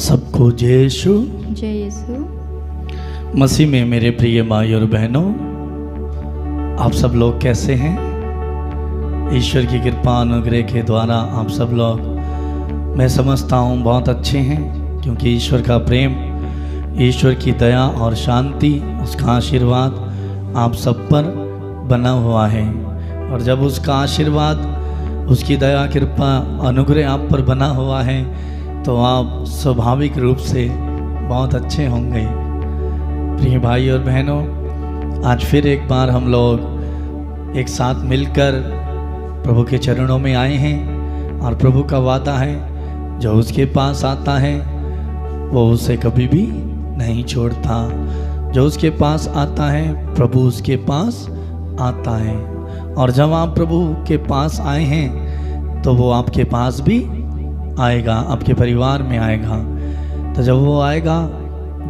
सबको जय यीशु। जय यीशु। मसीह में मेरे प्रिय भाई और बहनों, आप सब लोग कैसे हैं? ईश्वर की कृपा अनुग्रह के द्वारा आप सब लोग, मैं समझता हूँ, बहुत अच्छे हैं, क्योंकि ईश्वर का प्रेम, ईश्वर की दया और शांति, उसका आशीर्वाद आप सब पर बना हुआ है। और जब उसका आशीर्वाद, उसकी दया, कृपा, अनुग्रह आप पर बना हुआ है तो आप स्वाभाविक रूप से बहुत अच्छे होंगे। प्रिय भाई और बहनों, आज फिर एक बार हम लोग एक साथ मिलकर प्रभु के चरणों में आए हैं। और प्रभु का वादा है, जो उसके पास आता है वो उसे कभी भी नहीं छोड़ता। जो उसके पास आता है, प्रभु उसके पास आता है। और जब आप प्रभु के पास आए हैं तो वो आपके पास भी आएगा, आपके परिवार में आएगा। तो जब वो आएगा,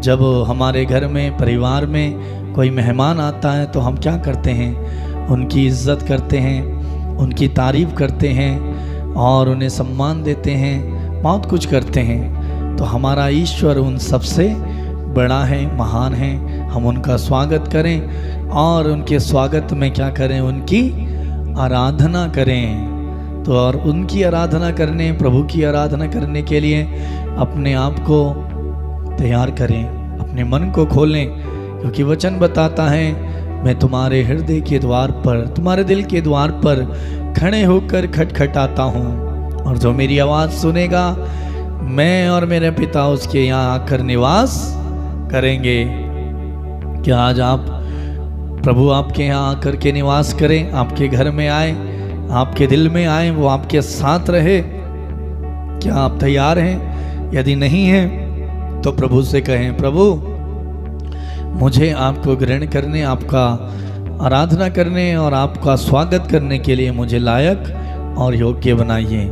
जब हमारे घर में, परिवार में कोई मेहमान आता है तो हम क्या करते हैं? उनकी इज्जत करते हैं, उनकी तारीफ़ करते हैं और उन्हें सम्मान देते हैं, बहुत कुछ करते हैं। तो हमारा ईश्वर उन सबसे बड़ा है, महान है। हम उनका स्वागत करें और उनके स्वागत में क्या करें? उनकी आराधना करें। तो और उनकी आराधना करने, प्रभु की आराधना करने के लिए अपने आप को तैयार करें, अपने मन को खोलें, क्योंकि वचन बताता है, मैं तुम्हारे हृदय के द्वार पर, तुम्हारे दिल के द्वार पर खड़े होकर खटखटाता हूँ, और जो मेरी आवाज़ सुनेगा, मैं और मेरे पिता उसके यहाँ आकर निवास करेंगे। क्या आज आप, प्रभु आपके यहाँ आकर के निवास करें, आपके घर में आए, आपके दिल में आए, वो आपके साथ रहे? क्या आप तैयार हैं? यदि नहीं हैं तो प्रभु से कहें, प्रभु मुझे आपको ग्रहण करने, आपका आराधना करने और आपका स्वागत करने के लिए मुझे लायक और योग्य बनाइए।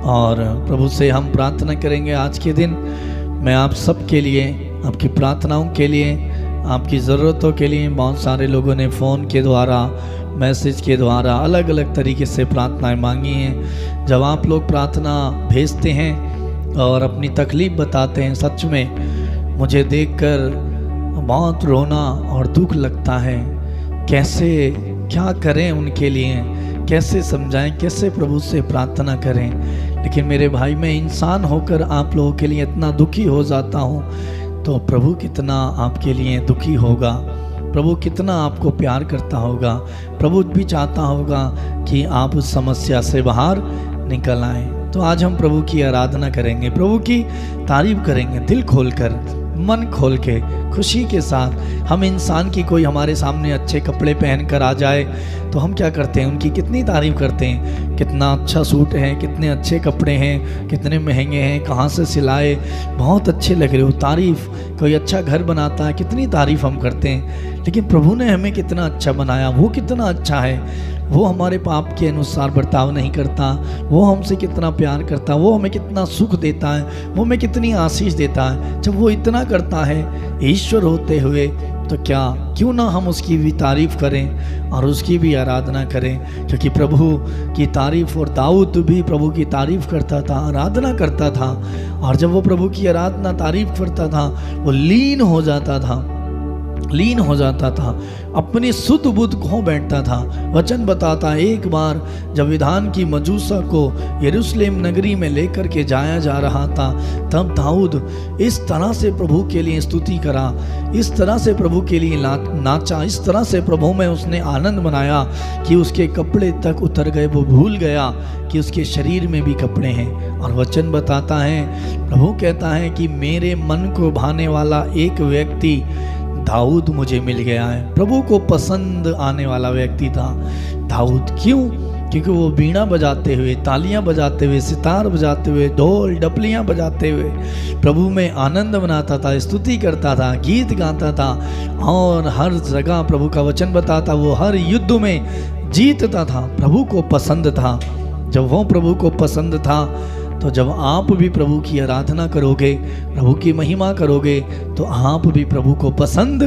और प्रभु से हम प्रार्थना करेंगे आज के दिन। मैं आप सब के लिए, आपकी प्रार्थनाओं के लिए, आपकी ज़रूरतों के लिए, बहुत सारे लोगों ने फ़ोन के द्वारा, मैसेज के द्वारा अलग अलग तरीके से प्रार्थनाएं मांगी हैं। जब आप लोग प्रार्थना भेजते हैं और अपनी तकलीफ़ बताते हैं, सच में मुझे देखकर बहुत रोना और दुख लगता है। कैसे, क्या करें उनके लिए, कैसे समझाएं, कैसे प्रभु से प्रार्थना करें। लेकिन मेरे भाई, मैं इंसान होकर आप लोगों के लिए इतना दुखी हो जाता हूँ, तो प्रभु कितना आपके लिए दुखी होगा, प्रभु कितना आपको प्यार करता होगा। प्रभु भी चाहता होगा कि आप उस समस्या से बाहर निकल आएं। तो आज हम प्रभु की आराधना करेंगे, प्रभु की तारीफ करेंगे, दिल खोलकर, मन खोल के, खुशी के साथ। हम इंसान की, कोई हमारे सामने अच्छे कपड़े पहन कर आ जाए तो हम क्या करते हैं? उनकी कितनी तारीफ़ करते हैं, कितना अच्छा सूट है, कितने अच्छे कपड़े हैं, कितने महंगे हैं, कहाँ से सिलाए, बहुत अच्छे लग रहे हो, तारीफ़। कोई अच्छा घर बनाता है, कितनी तारीफ़ हम करते हैं। लेकिन प्रभु ने हमें कितना अच्छा बनाया, वो कितना अच्छा है, वो हमारे पाप के अनुसार बर्ताव नहीं करता, वो हमसे कितना प्यार करता, वो हमें कितना सुख देता है, वो हमें कितनी आशीष देता है। जब वो इतना करता है ईश्वर होते हुए, तो क्यों ना हम उसकी भी तारीफ़ करें और उसकी भी आराधना करें। क्योंकि प्रभु की तारीफ़, और दाऊद भी प्रभु की तारीफ़ करता था, आराधना करता था। और जब वो प्रभु की आराधना, तारीफ़ करता था, वो लीन हो जाता था, अपनी सुध बुध खो बैठता था। वचन बताता, एक बार जब विधान की मजूसा को यरूशलेम नगरी में लेकर के जाया जा रहा था, तब दाऊद इस तरह से प्रभु के लिए स्तुति करा, इस तरह से प्रभु के लिए नाचा, इस तरह से प्रभु में उसने आनंद मनाया कि उसके कपड़े तक उतर गए। वो भूल गया कि उसके शरीर में भी कपड़े हैं। और वचन बताता है, प्रभु कहता है कि मेरे मन को भाने वाला एक व्यक्ति दाऊद मुझे मिल गया है। प्रभु को पसंद आने वाला व्यक्ति था दाऊद। क्यों? क्योंकि वो बीड़ा बजाते हुए, तालियां बजाते हुए, सितार बजाते हुए, ढोल डपलियां बजाते हुए प्रभु में आनंद मनाता था, स्तुति करता था, गीत गाता था। और हर जगह प्रभु का वचन बताता, वो हर युद्ध में जीतता था। प्रभु को पसंद था। जब वो प्रभु को पसंद था, तो जब आप भी प्रभु की आराधना करोगे, प्रभु की महिमा करोगे, तो आप भी प्रभु को पसंद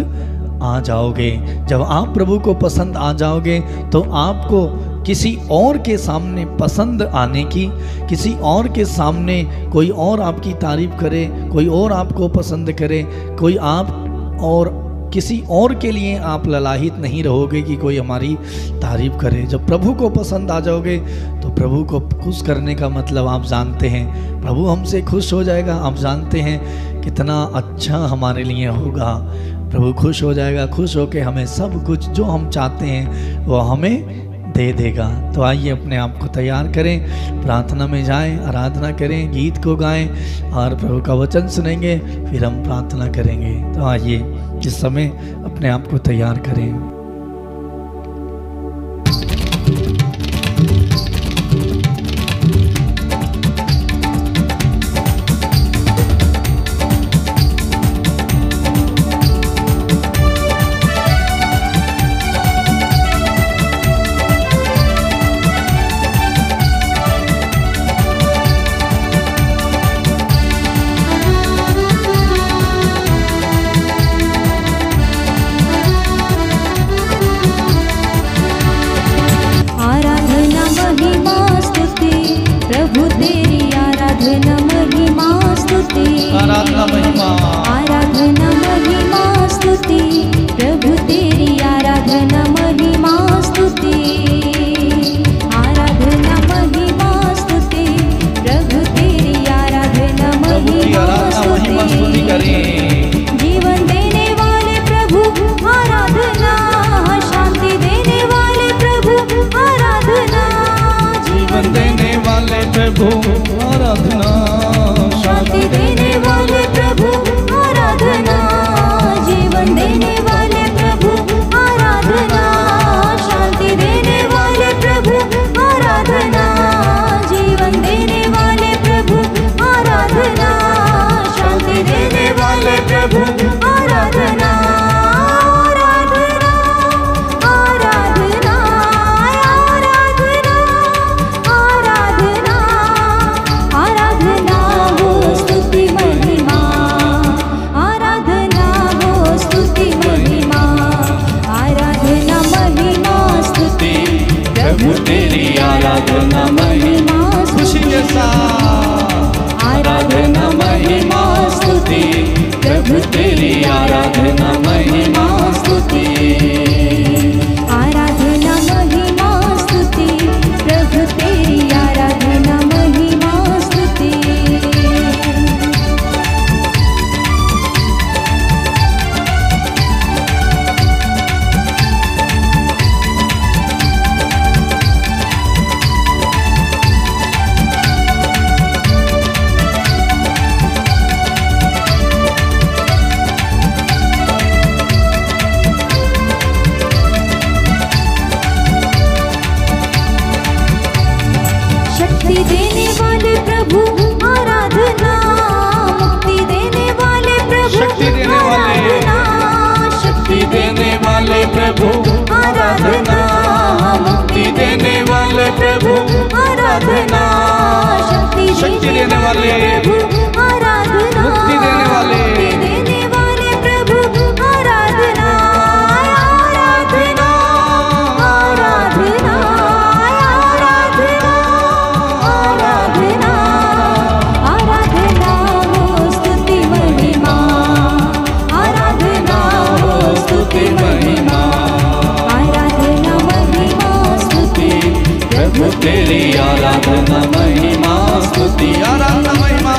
आ जाओगे। जब आप प्रभु को पसंद आ जाओगे तो आपको किसी और के सामने पसंद आने की, किसी और के सामने कोई और आपकी तारीफ करे, कोई और आपको पसंद करे, कोई आप और किसी और के लिए आप ललाहित नहीं रहोगे कि कोई हमारी तारीफ करे। जब प्रभु को पसंद आ जाओगे तो प्रभु को खुश करने का मतलब आप जानते हैं, प्रभु हमसे खुश हो जाएगा। आप जानते हैं कितना अच्छा हमारे लिए होगा। प्रभु खुश हो जाएगा, खुश होकर हमें सब कुछ जो हम चाहते हैं वो हमें दे देगा। तो आइए अपने आप को तैयार करें, प्रार्थना में जाएं, आराधना करें, गीत को गाएं और प्रभु का वचन सुनेंगे, फिर हम प्रार्थना करेंगे। तो आइए इस समय अपने आप को तैयार करें। जीवन देने वाले प्रभु आराधना, शांति देने वाले प्रभु आराधना, जीवन देने वाले प्रभु आराधना, शांति देने वाले प्रभु आराधना, जीवन देने वाले प्रभु आराधना, शांति देने वाले प्रभु आराधना, जीवन देने वाले प्रभु आराधना, शांति देने वाले प्रभु आराधना, आराधना, आराधना, आराधना, आराधना, आराधना हो स्तुति महिमा, आराधना हो स्तुति महिमा, आराधना महिमा स्तुति प्रभु तेरी आराधना महिमा, खुशी के साथ आराधना महिमा स्तुति, प्रभु तेरी आराधना महिमा स्तुति, आराधना महिमा स्तुति, प्रभु तेरी आराधना महिमा स्तुति। शक्ति देने वाले प्रभु आराधना, मुक्ति देने वाले प्रभु शक्ति देने वाले, आराधना, शक्ति देने वाले प्रभु आराधना, मुक्ति देने वाले प्रभु आराधना, शक्ति देने वाले प्रभु आराधना, मुक्ति देने वाले, मुक्ति देने वाले प्रभु आराधना, आराधना, आराधना, आराधना, आराधना हो स्तुति महिमा, आराधना हो स्तुति महिमा, आराधना महिमा स्तुति, प्रभु तेरी आराधना महिमा स्तुति, आराधना महिमा,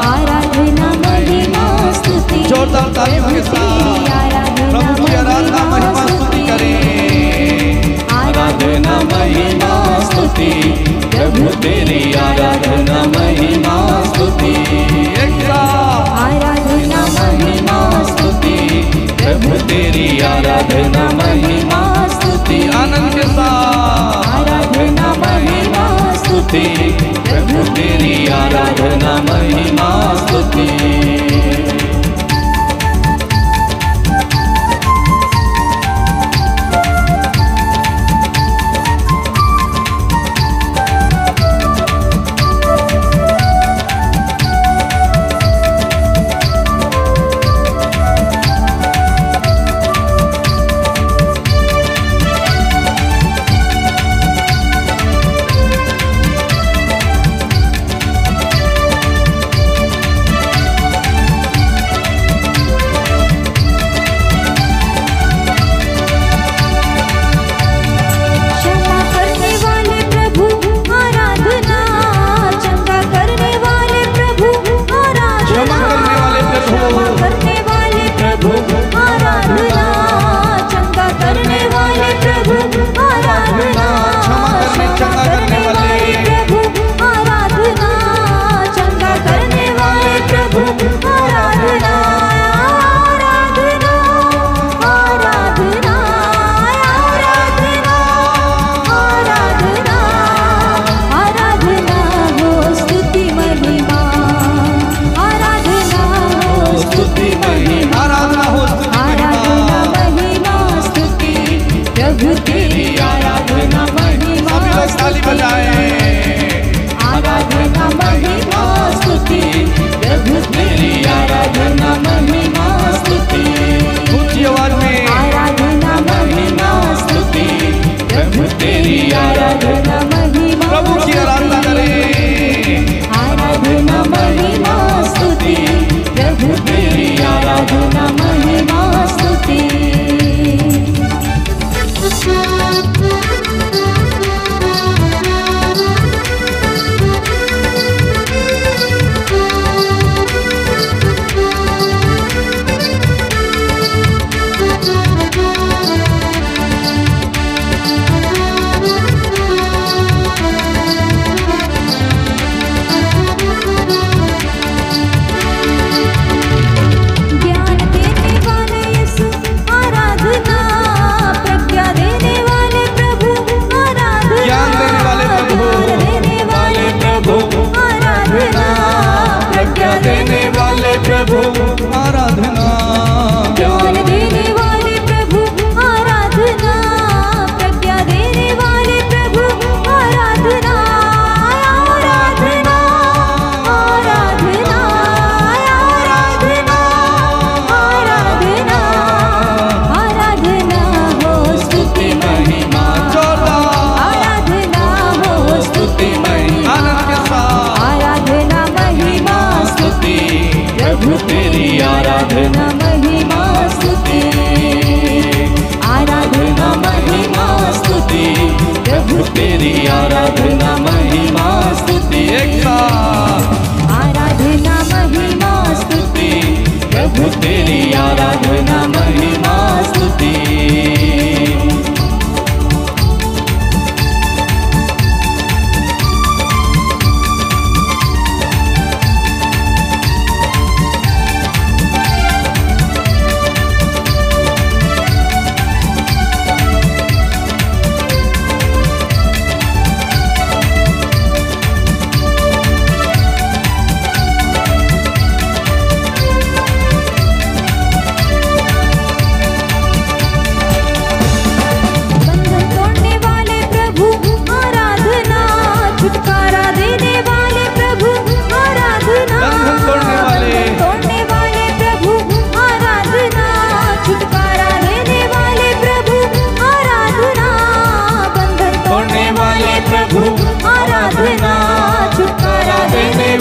आराधना महिमा स्तुति, जोरदार तालियों के साथ प्रभु की आराधना महिमा स्तुति करें। आराधना महिमा स्तुति, प्रभु तेरी आराधना महिमा स्तुति, एक साथ आराधना महिमा स्तुति, प्रभु तेरी आराधना महिमा स्तुति, आनंद के साथ आराधना महिमा स्तुति, प्रभु तेरी आराधना महिमा स्तुति।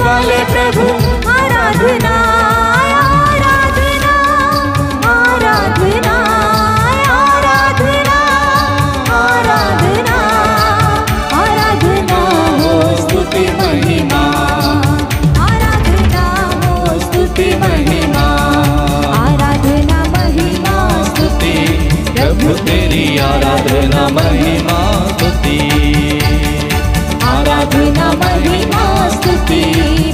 वाले प्रभु आराधना आराधना आराधना आराधना आराधना आराधना हो स्तुति महिमा आराधना हो स्तुति महिमा आराधना महिमा स्तुति प्रभु तेरी आराधना महिमा स्तुति आराधना महिमा स्तुति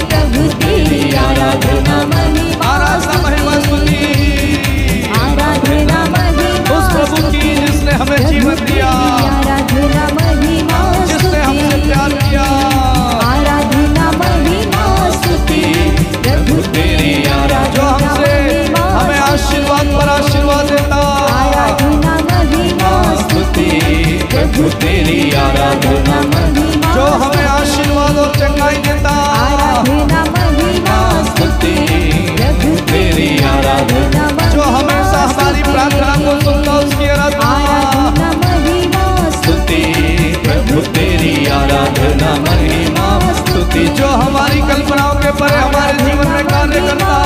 प्रभु तेरी आराधना महिमा स्तुति आराधना महिमा उस प्रभु की जिसने हमें जीवन दिया आराधना महिमा जिसने हमसे प्यार किया आराधना महिमा स्तुति प्रभु तेरी आराधना जो हमसे हमें आशीर्वाद पर आशीर्वाद देता आराधना महिमा स्तुति प्रभु तेरी आराधना महिमा जो हमें आशीर्वाद और चंगाई देता आराधना महिमा स्तुति प्रभु तेरी आराधना जो हमेशा हमारी प्रार्थना को सुनता उसकी आराधना आराधना महिमा स्तुति प्रभु तेरी आराधना महिमा स्तुति जो हमारी कल्पनाओं के परे हमारे जीवन में कार्य करता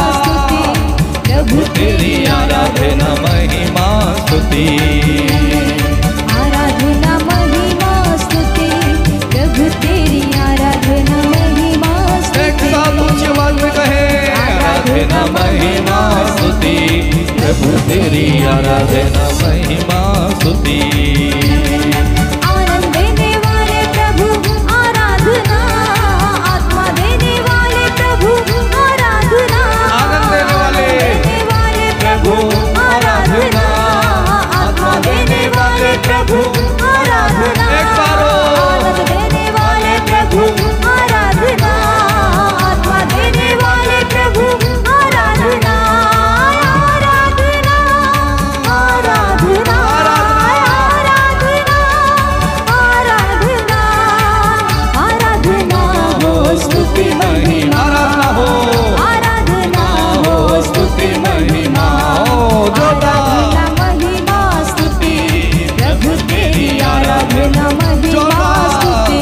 प्रभु तेरी आराधना महिमा स्तुति आराधना महिमा स्तुति प्रभु तेरी आराधना महिमा एक साथ ऊंची आवाज में कहे आराधना महिमा स्तुति प्रभु तेरी आराधना महिमा स्तुति आनंद देने वाले प्रभु आराधना आत्मा देने वाले प्रभु आराधना आनंद देने वाले प्रभु आराधना आत्मा देने वाले प्रभु आराधना एक बार आनंद देने वाले प्रभु आराधना आत्मा देने वाले प्रभु आराधना आराधना आराधना आराधना आराधना हो स्तुति महिमा आराधना हो स्तुति महिमा आराधना महिमा स्तुति प्रभु तेरी आराधना महिमा स्तुति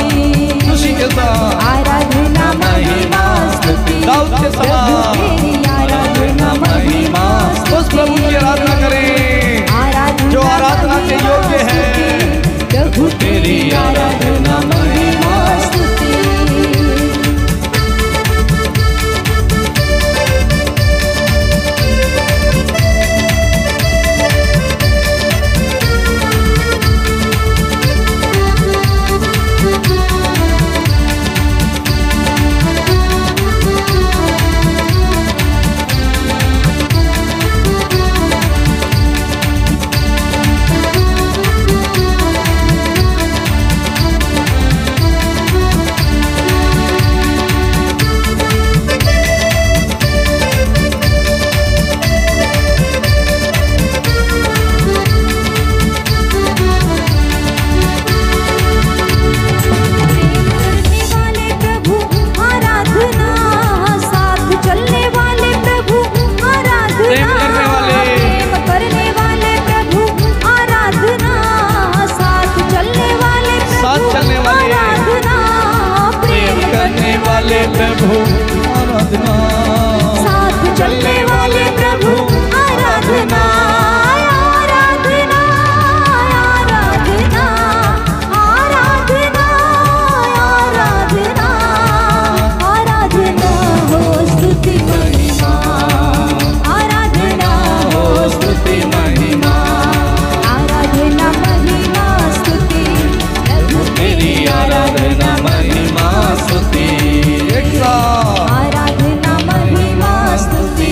खुशी के साथ आराधना महिमा स्तुति दाऊद के प्रभु समान तेरी आराधना महिमा उस प्रभु की आराधना करें जो आराधना के योग्य है प्रभु तेरी आराधना महिमा स्तुति प्रभु आराधना साथ चलने वाले प्रभु आराधना आराधना आराधना आराधना आराधना आराधना हो स्तुति महिमा आराधना हो स्तुति महिमा आराधना महिमा स्तुति प्रभु तेरी आराधना महिमा स्तुति एक साथ आराधना महिमा स्तुति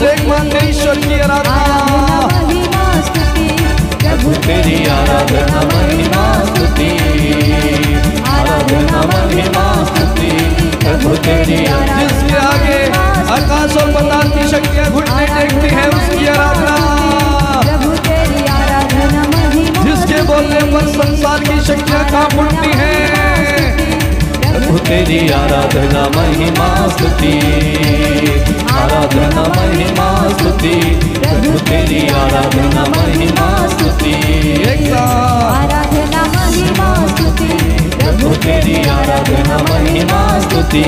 बोले एकमात्र ईश्वर की आराधना, महिमा स्तुति प्रभु तेरी आराधना महिमा स्तुति, आराधना महिमा स्तुति प्रभु तेरी। जिसके आगे आकाश और पाताल की शक्तियां घुटने टेकती हैं उसकी आराधना, प्रभु तेरी आराधना महिमा, जिसके बोलने पर संसार की शक्तियां कांप उठती हैं, प्रभु तेरी आराधना महिमा स्तुति, आराधना महिमा स्तुति प्रभु तेरी आराधना महिमा स्तुति। आराधना महिमा स्तुति प्रभु तेरी आराधना महिमा स्तुति,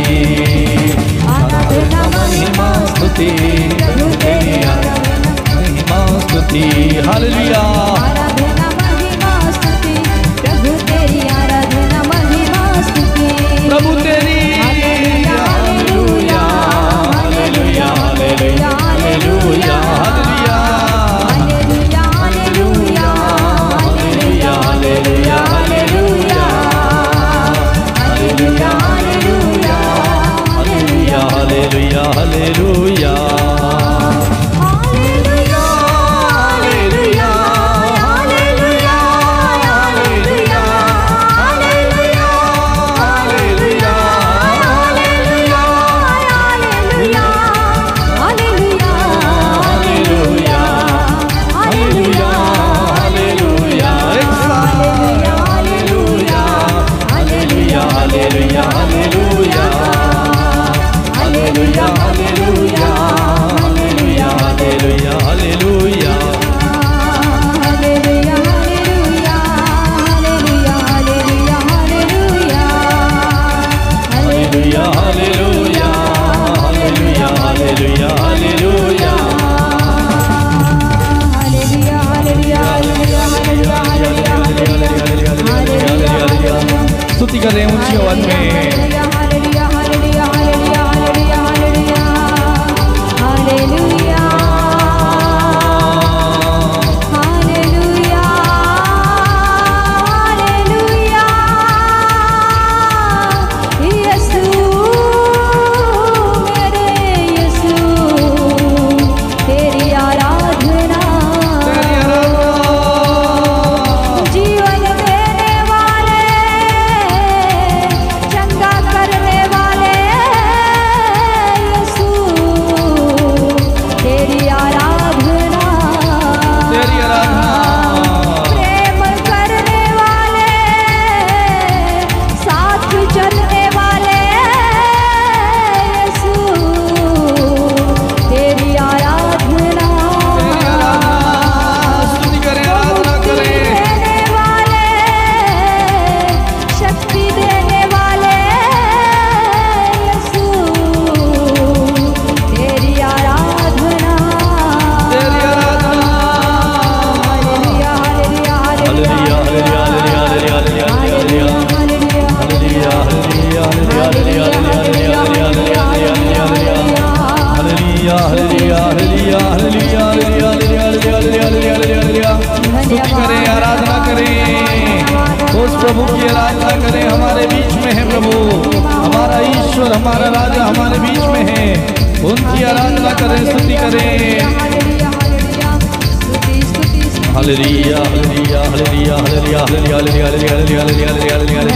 आराधना महिमा स्तुति प्रभु तेरी आराधना महिमा स्तुति। हालेलुया। आराधना महिमा स्तुति प्रभु तेरी आराधना महिमा स्तुति प्रभु तेरी हालेलुया हालेलुया हालेलुया हालेलुया हालेलुया हालेलुया हालेलुया हालेलुया हालेलुया हालेलुया हालेलुया हालेलुया। स्तुति करें ऊंची आवाज में। प्रभु की आराधना करें। हमारे बीच में है प्रभु, हमारा ईश्वर, हमारा राजा हमारे बीच में है, उनकी आराधना करें, स्तुति करें। हालेलुया हालेलुया हालेलुया हालेलुया हालेलुया हालेलुया हालेलुया हालेलुया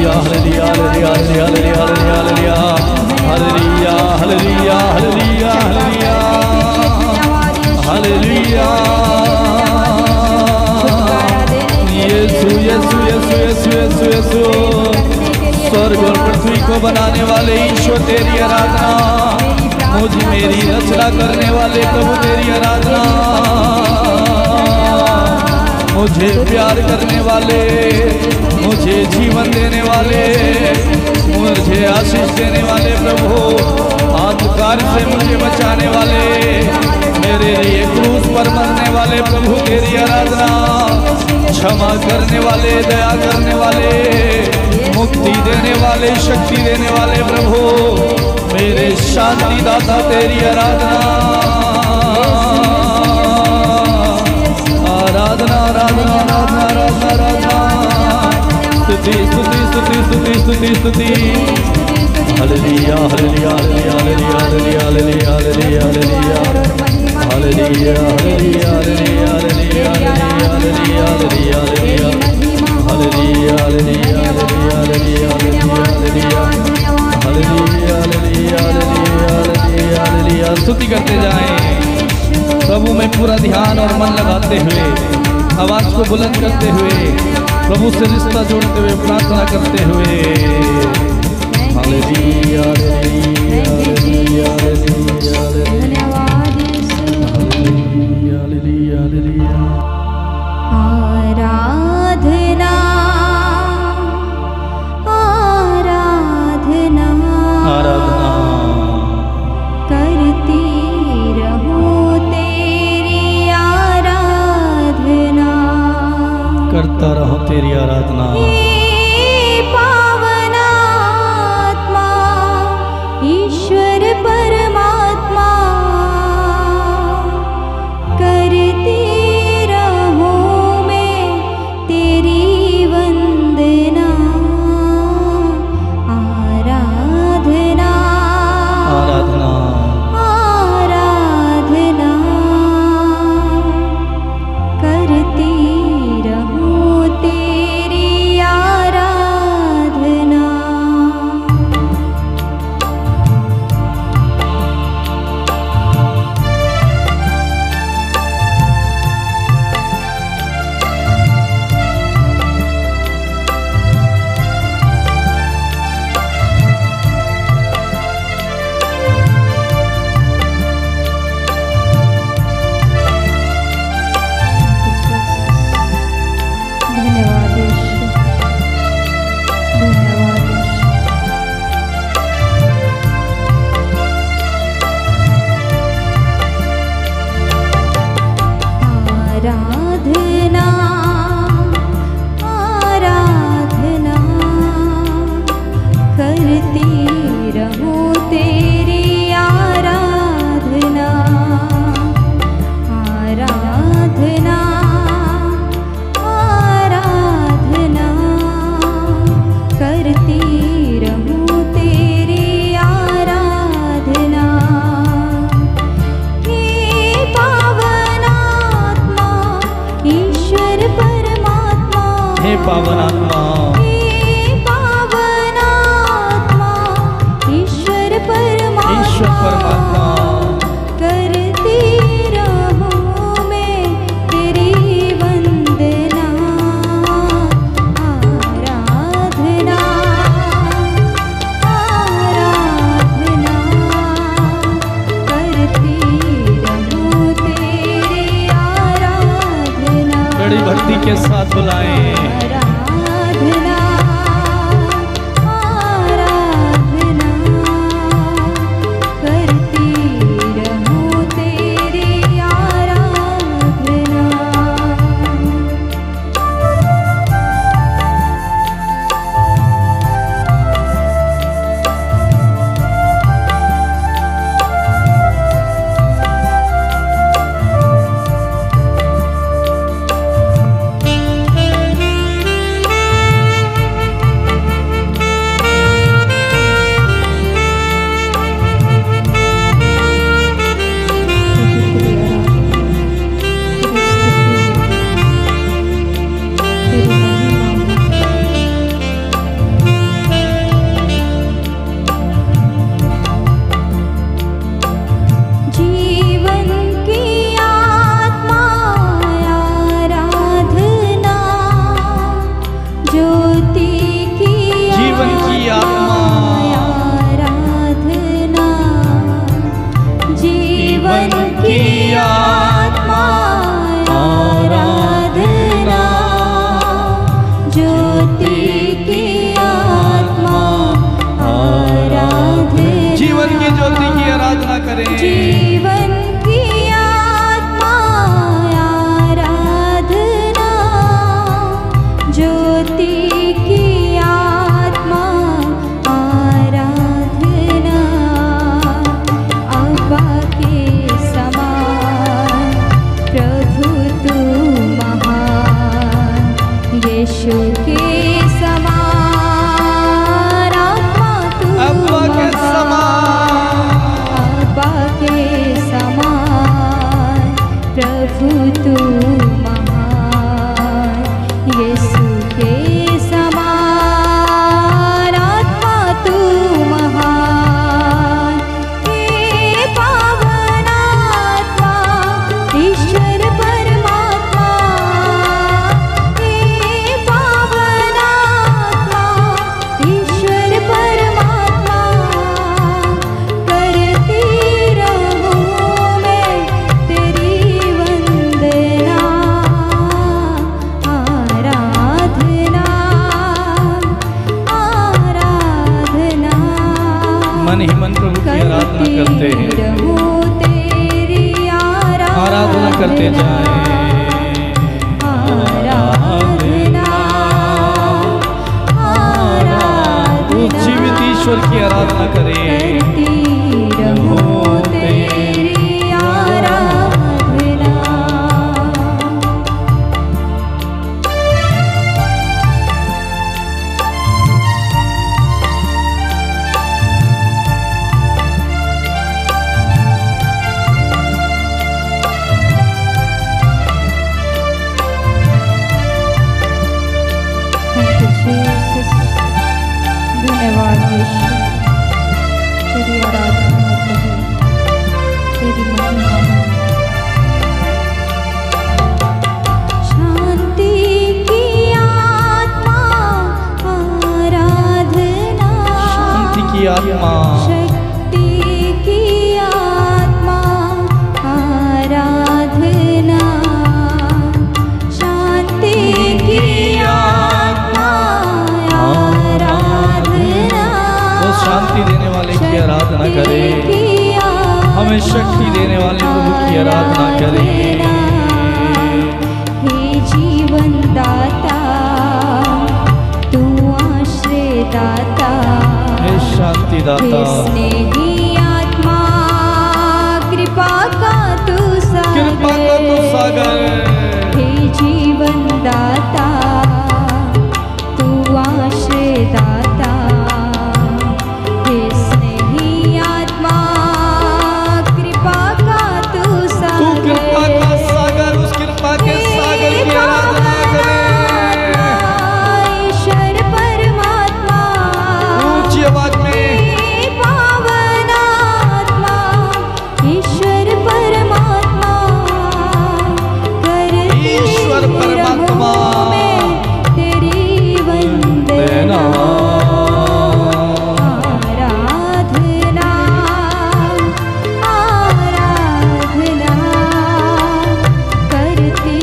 हालेलुया हालेलुया हालेलुया हालेलुया हालेलुया हालेलुया हालेलुया। यीशु यीशु यीशु यीशु यीशु यीशु। स्वर्ग और पृथ्वी को बनाने वाले ईश्वर तेरी आराधना, मुझ मेरी रचना करने वाले प्रभु तेरी आराधना, मुझे प्यार करने वाले, मुझे जीवन देने वाले, मुझे आशीष देने वाले प्रभु, अंधकार से मुझे बचाने वाले, मेरे लिए क्रूस पर मरने वाले प्रभु तेरी आराधना, क्षमा करने वाले, दया करने वाले, मुक्ति देने वाले, शक्ति देने वाले प्रभु, मेरे शांति दाता तेरी आराधना, आराधना आराधना आराधना आराधना आराधना, स्तुति स्तुति स्तुति स्तुति स्तुति स्तुति। हालेलुया हालेलुया हालेलुया हालेलुया हालेलुया हालेलुया हालेलुया हालेलुया हालेलुया। स्तुति करते जाएं प्रभु में पूरा ध्यान और मन लगाते हुए, आवाज को बुलंद करते हुए, प्रभु से रिश्ता जोड़ते हुए, प्रार्थना करते हुए। हालेलुया हालेलुया हालेलुया धन्यवाद हालेलुया हालेलुया हालेलुया। आराधना आराधना आराधना करती रहूं तेरी आराधना, करता रहो तेरी आराधना। हे पावन आत्मा ईश्वर परमात्मा, करती रहूं मैं तेरी वंदना। आराधना आराधना आराधना करती रहूं तेरी आराधना। धन्यवाद ईश्वर, धन्यवाद ईश्वर। आराधना आराधना करती रहूं तेरी आराधना। आराधना आराधना करती रहूं तेरी आराधना। हे पावन आत्मा ईश्वर परमात्मा, हे पावन आत्मा हे पावन आत्मा ईश्वर परमात्मा, ईश्वर परमात्मा, करती रहूं मैं तेरी वंदना। आराधना आराधना करती रहूं तेरी आराधना। बड़ी भक्ति के साथ बुलाएं। आराधना आराधना करती रहूं तेरी आराधना। जीवन की आत्मा आराधना, ज्योति की जीवन की आत्मा आराधना, जीवन की आत्मा आराधना, ज्योति की आत्मा आराधना। जीवन की ज्योति की आराधना करें। जीवन की आत्मा आराधना, ज्योति की आत्मा आराधना। अब्बा के समान प्रभु तू महान, यीशु के समान आत्मा तू अब्बा के के समान आत्मा तू महान। हे पावन आत्मा ईश्वर परमात्मा, हे पावन आत्मा ईश्वर परमात्मा, करती रहूं मैं तेरी वंदना आराधना आराधना। मन ही मन प्रभु की आराधना करते हैं, रहूं तेरी आराधना करते जाएं। आराधना उस जीवित ईश्वर की आराधना करें। करती रहूं तेरी आराधना। Thank you, Jesus. धन्यवाद यीशु, तेरी आराधना हो प्रभु, तेरी महिमा हो। शांति की आत्मा आराधना, शांति की आत्मा, शक्ति की आत्मा आराधना, शांति की आत्मा आराधना। वो शांति देने वाले की आराधना करें, हमें शक्ति देने वाले प्रभु की आराधना करें। हे जीवन दाता तू आश्रय दाता, हे शांति हे दाता, स्नेही आत्मा कृपा का तू कृपा का तू सागर। हे जीवन दाता तू आश्रय दाता, हे स्नेही आत्मा कृपा का तू तू कृपा का सागर, उस कृपा के सागर की आराधना करें। ईश्वर परमात्मा, ऊंची आवाज में हे पावन आत्मा ईश्वर परमात्मा, करती ईश्वर परमात्मा रहूं मैं तेरी वंदना आराधना आराधना, करती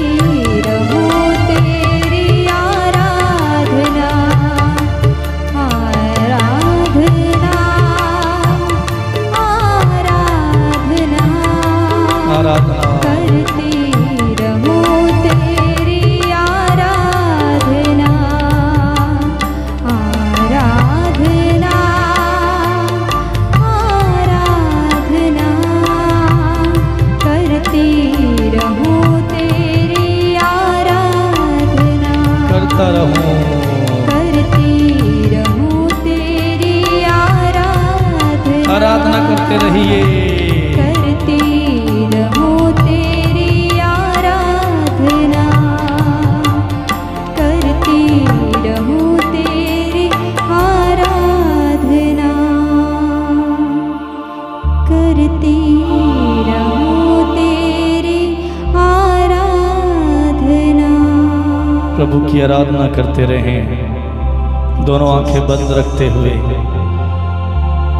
रहूं तेरी आराधना आराधना आराधना, आराधना करती रहूं तेरी आराधना आराधना आराधना, करती रहूं तेरी आराधना, करता रहूं। करती रहूं तेरी आराधना, आराधना करते रहिए। करती रहूं तेरी आराधना, करती रहूं तेरी आराधना, करती रहूं तेरी आराधना। प्रभु की आराधना करते रहें, दोनों आंखें बंद रखते हुए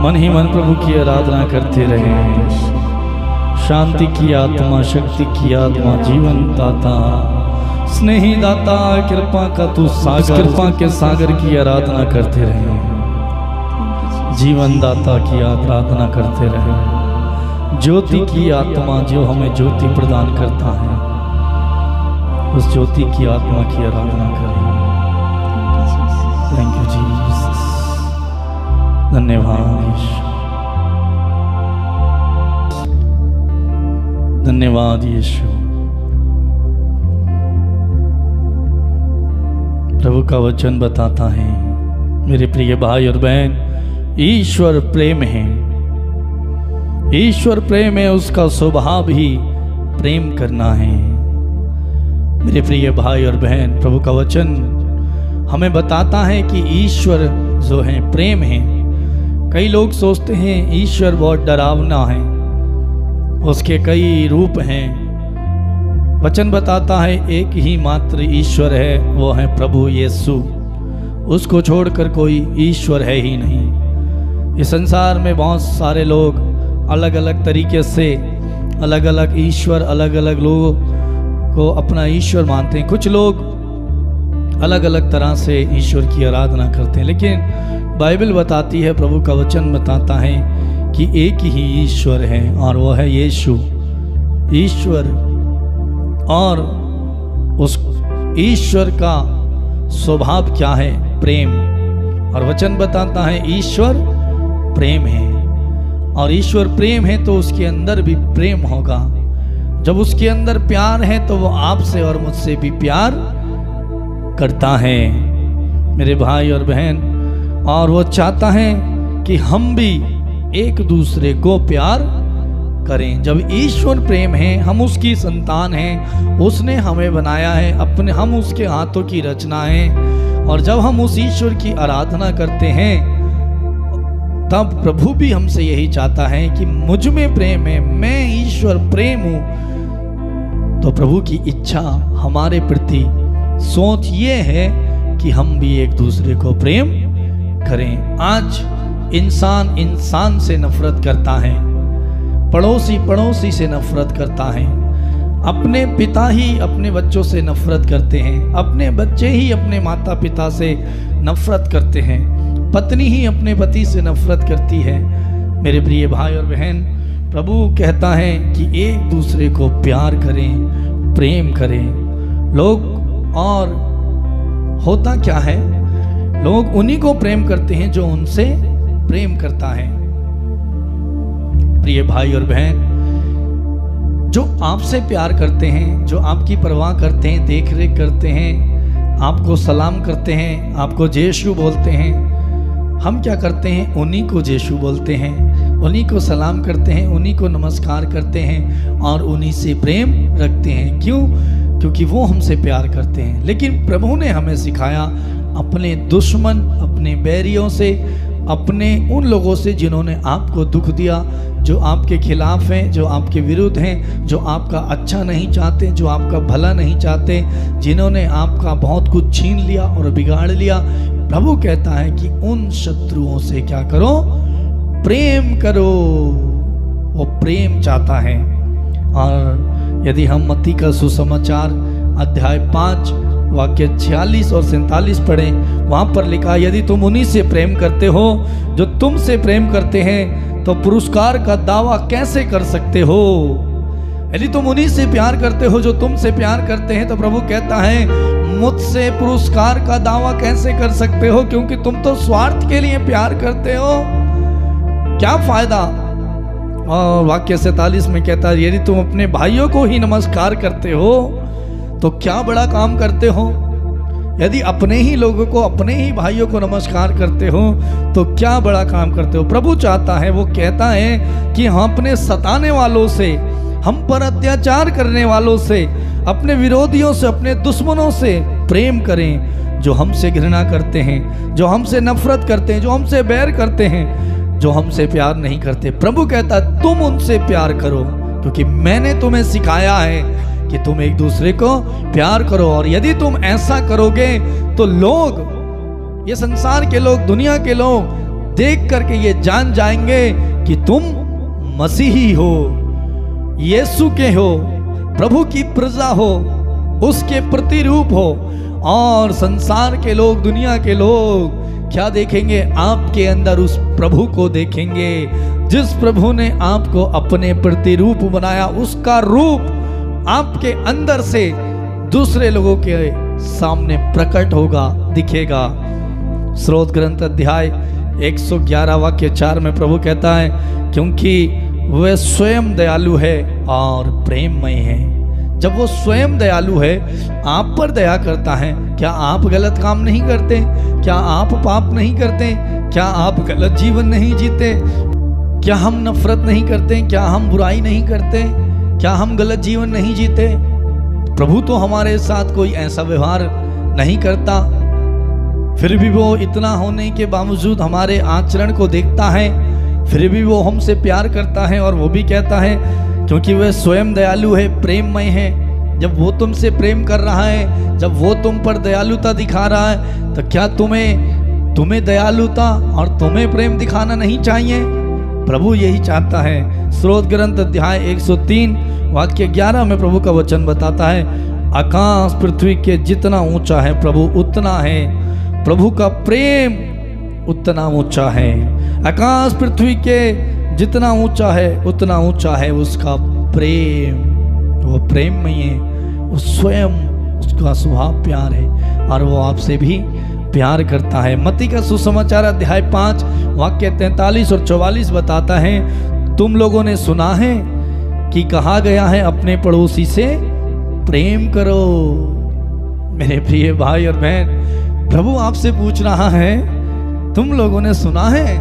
मन ही मन प्रभु की आराधना करते रहें। शांति की आत्मा, शक्ति की आत्मा, जीवन दाता, स्नेही दाता, कृपा का तू सागर, कृपा के सागर की आराधना करते रहें। जीवन दाता की आराधना करते रहें। ज्योति की आत्मा जो हमें ज्योति प्रदान करता है, उस ज्योति की आत्मा की आराधना करें। थैंक यू जीसस, धन्यवाद यीशु, धन्यवाद यीशु। प्रभु का वचन बताता है, मेरे प्रिय भाई और बहन, ईश्वर प्रेम है। ईश्वर प्रेम है, उसका स्वभाव ही प्रेम करना है। मेरे प्रिय भाई और बहन, प्रभु का वचन हमें बताता है कि ईश्वर जो है प्रेम है। कई लोग सोचते हैं ईश्वर बहुत डरावना है, उसके कई रूप हैं। वचन बताता है एक ही मात्र ईश्वर है, वो है प्रभु यीशु। उसको छोड़कर कोई ईश्वर है ही नहीं। इस संसार में बहुत सारे लोग अलग अलग तरीके से अलग अलग ईश्वर, अलग अलग लोगों को अपना ईश्वर मानते हैं। कुछ लोग अलग अलग तरह से ईश्वर की आराधना करते हैं, लेकिन बाइबल बताती है, प्रभु का वचन बताता है कि एक ही ईश्वर है और वो है यीशु ईश्वर। और उस ईश्वर का स्वभाव क्या है? प्रेम। और वचन बताता है ईश्वर प्रेम है, और ईश्वर प्रेम है तो उसके अंदर भी प्रेम होगा। जब उसके अंदर प्यार है तो वो आपसे और मुझसे भी प्यार करता है, मेरे भाई और बहन। और वो चाहता है कि हम भी एक दूसरे को प्यार करें। जब ईश्वर प्रेम है, हम उसकी संतान हैं, उसने हमें बनाया है, अपने हम उसके हाथों की रचना है। और जब हम उस ईश्वर की आराधना करते हैं तब प्रभु भी हमसे यही चाहता है कि मुझ में प्रेम है, मैं ईश्वर प्रेम हूं। तो प्रभु की इच्छा हमारे प्रति सोच ये है कि हम भी एक दूसरे को प्रेम करें। आज इंसान इंसान से नफरत करता है, पड़ोसी पड़ोसी से नफरत करता है, अपने पिता ही अपने बच्चों से नफरत करते हैं, अपने बच्चे ही अपने माता पिता से नफरत करते हैं, पत्नी ही अपने पति से नफरत करती है। मेरे प्रिय भाई और बहन, प्रभु कहता है कि एक दूसरे को प्यार करें, प्रेम करें। लोग, और होता क्या है, लोग उन्हीं को प्रेम करते हैं जो उनसे प्रेम करता है। प्रिय भाई और बहन, जो आपसे प्यार करते हैं, जो आपकी परवाह करते हैं, देख रेख करते हैं, आपको सलाम करते हैं, आपको जेशु बोलते हैं, हम क्या करते हैं? उन्हीं को जेशु बोलते हैं, उन्हीं को सलाम करते हैं, उन्हीं को नमस्कार करते हैं और उन्हीं से प्रेम रखते हैं। क्यों? क्योंकि वो हमसे प्यार करते हैं। लेकिन प्रभु ने हमें सिखाया अपने दुश्मन, अपने बैरियों से, अपने उन लोगों से जिन्होंने आपको दुख दिया, जो आपके खिलाफ हैं, जो आपके विरुद्ध हैं, जो आपका अच्छा नहीं चाहते, जो आपका भला नहीं चाहते, जिन्होंने आपका बहुत कुछ छीन लिया और बिगाड़ लिया, प्रभु कहता है कि उन शत्रुओं से क्या करो? प्रेम करो। वो प्रेम चाहता है। और यदि हम मत्ती का सुसमाचार अध्याय 5 वाक्य 46 और 47 पढ़ें, वहां पर लिखा, यदि तुम उन्हीं से प्रेम करते हो जो तुमसे प्रेम करते हैं, तो पुरस्कार का दावा कैसे कर सकते हो? यदि तुम उन्हीं से प्यार करते हो जो तुमसे प्यार करते हैं, तो प्रभु कहता है मुझसे पुरस्कार का दावा कैसे कर सकते हो? क्योंकि तुम तो स्वार्थ के लिए प्यार करते हो। क्या फायदा? और वाक्य 47 में कहता है, यदि तुम अपने भाइयों को ही नमस्कार करते हो तो क्या बड़ा काम करते हो? यदि अपने ही लोगों को, अपने ही भाइयों को नमस्कार करते हो तो क्या बड़ा काम करते हो? प्रभु चाहता है, वो कहता है कि हम अपने सताने वालों से, हम पर अत्याचार करने वालों से, अपने विरोधियों से, अपने दुश्मनों से प्रेम करें। जो हमसे घृणा करते हैं, जो हमसे नफरत करते हैं, जो हमसे बैर करते हैं, जो हमसे प्यार नहीं करते, प्रभु कहता है तुम उनसे प्यार करो, क्योंकि मैंने तुम्हें सिखाया है कि तुम एक दूसरे को प्यार करो। और यदि तुम ऐसा करोगे तो लोग, ये संसार के लोग, दुनिया के लोग देख करके ये जान जाएंगे कि तुम मसीही हो, यीशु के हो, प्रभु की प्रजा हो, उसके प्रतिरूप हो। और संसार के लोग, दुनिया के लोग क्या देखेंगे? आपके अंदर उस प्रभु को देखेंगे, जिस प्रभु ने आपको अपने प्रतिरूप बनाया। उसका रूप आपके अंदर से दूसरे लोगों के सामने प्रकट होगा, दिखेगा। स्रोत ग्रंथ अध्याय 111 वाक्य 4 में प्रभु कहता है, क्योंकि वह स्वयं दयालु है और प्रेममय है। जब वो स्वयं दयालु है, आप पर दया करता है, क्या आप गलत काम नहीं करते? क्या आप पाप नहीं करते? क्या आप गलत जीवन नहीं जीते? क्या हम नफरत नहीं करते? क्या हम बुराई नहीं करते? क्या हम गलत जीवन नहीं जीते? प्रभु तो हमारे साथ कोई ऐसा व्यवहार नहीं करता। फिर भी वो इतना होने के बावजूद हमारे आचरण को देखता है, फिर भी वो हमसे प्यार करता है। और वो भी कहता है क्योंकि वह स्वयं दयालु है, प्रेममय है, जब वो तुमसे प्रेम कर रहा है, जब वो तुम पर दयालुता दिखा रहा है, तो क्या तुम्हें दयालुता और तुम्हें प्रेम दिखाना नहीं चाहिए? प्रभु यही चाहता है। स्रोत ग्रंथ अध्याय 103 वाक्य 11 में प्रभु का वचन बताता है, आकाश पृथ्वी के जितना ऊंचा है प्रभु उतना है, प्रभु का प्रेम उतना ऊंचा है। आकाश पृथ्वी के जितना ऊंचा है उतना ऊंचा है उसका प्रेम। वो प्रेममय है, वो स्वयं, उसका स्वभाव प्यार है और वो आपसे भी प्यार करता है। मत्ती का सुसमाचार अध्याय 5 वाक्य 43 और 44 बताता है, तुम लोगों ने सुना है कि कहा गया है अपने पड़ोसी से प्रेम करो। मेरे प्रिय भाई और बहन, प्रभु आपसे पूछ रहा है, तुम लोगों ने सुना है?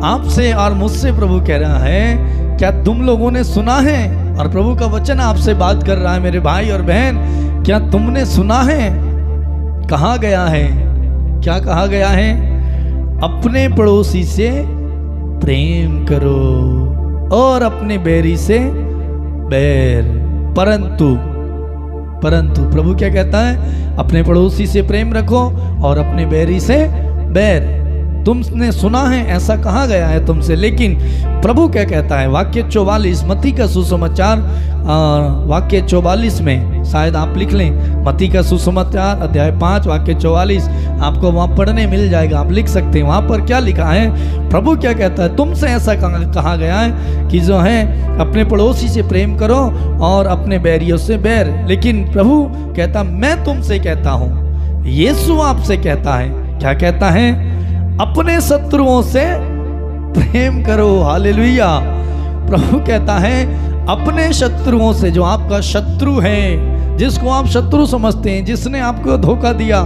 आपसे और मुझसे प्रभु कह रहा है, क्या तुम लोगों ने सुना है? और प्रभु का वचन आपसे बात कर रहा है मेरे भाई और बहन, क्या तुमने सुना है? कहा गया है, क्या कहा गया है? अपने पड़ोसी से प्रेम करो और अपने बैरी से बैर। परंतु प्रभु क्या कहता है? अपने पड़ोसी से प्रेम रखो और अपने बैरी से बैर। तुमने सुना है ऐसा कहा गया है तुमसे, लेकिन प्रभु क्या कहता है? वाक्य 44 मत्ती का सुसमाचार वाक्य 44 में, शायद आप लिख लें, मत्ती का सुसमाचार अध्याय 5 वाक्य 44, आपको वहां पढ़ने मिल जाएगा, आप लिख सकते हैं। वहां पर क्या लिखा है? प्रभु क्या कहता है? तुमसे ऐसा कहा गया है कि जो है अपने पड़ोसी से प्रेम करो और अपने बैरियों से बैर। लेकिन प्रभु कहता, मैं तुमसे कहता हूं, यीशु आपसे कहता है, क्या कहता है? अपने शत्रुओं से प्रेम करो। हालेलुया। प्रभु कहता है अपने शत्रुओं से, जो आपका शत्रु है, जिसको आप शत्रु समझते हैं, जिसने आपको धोखा दिया,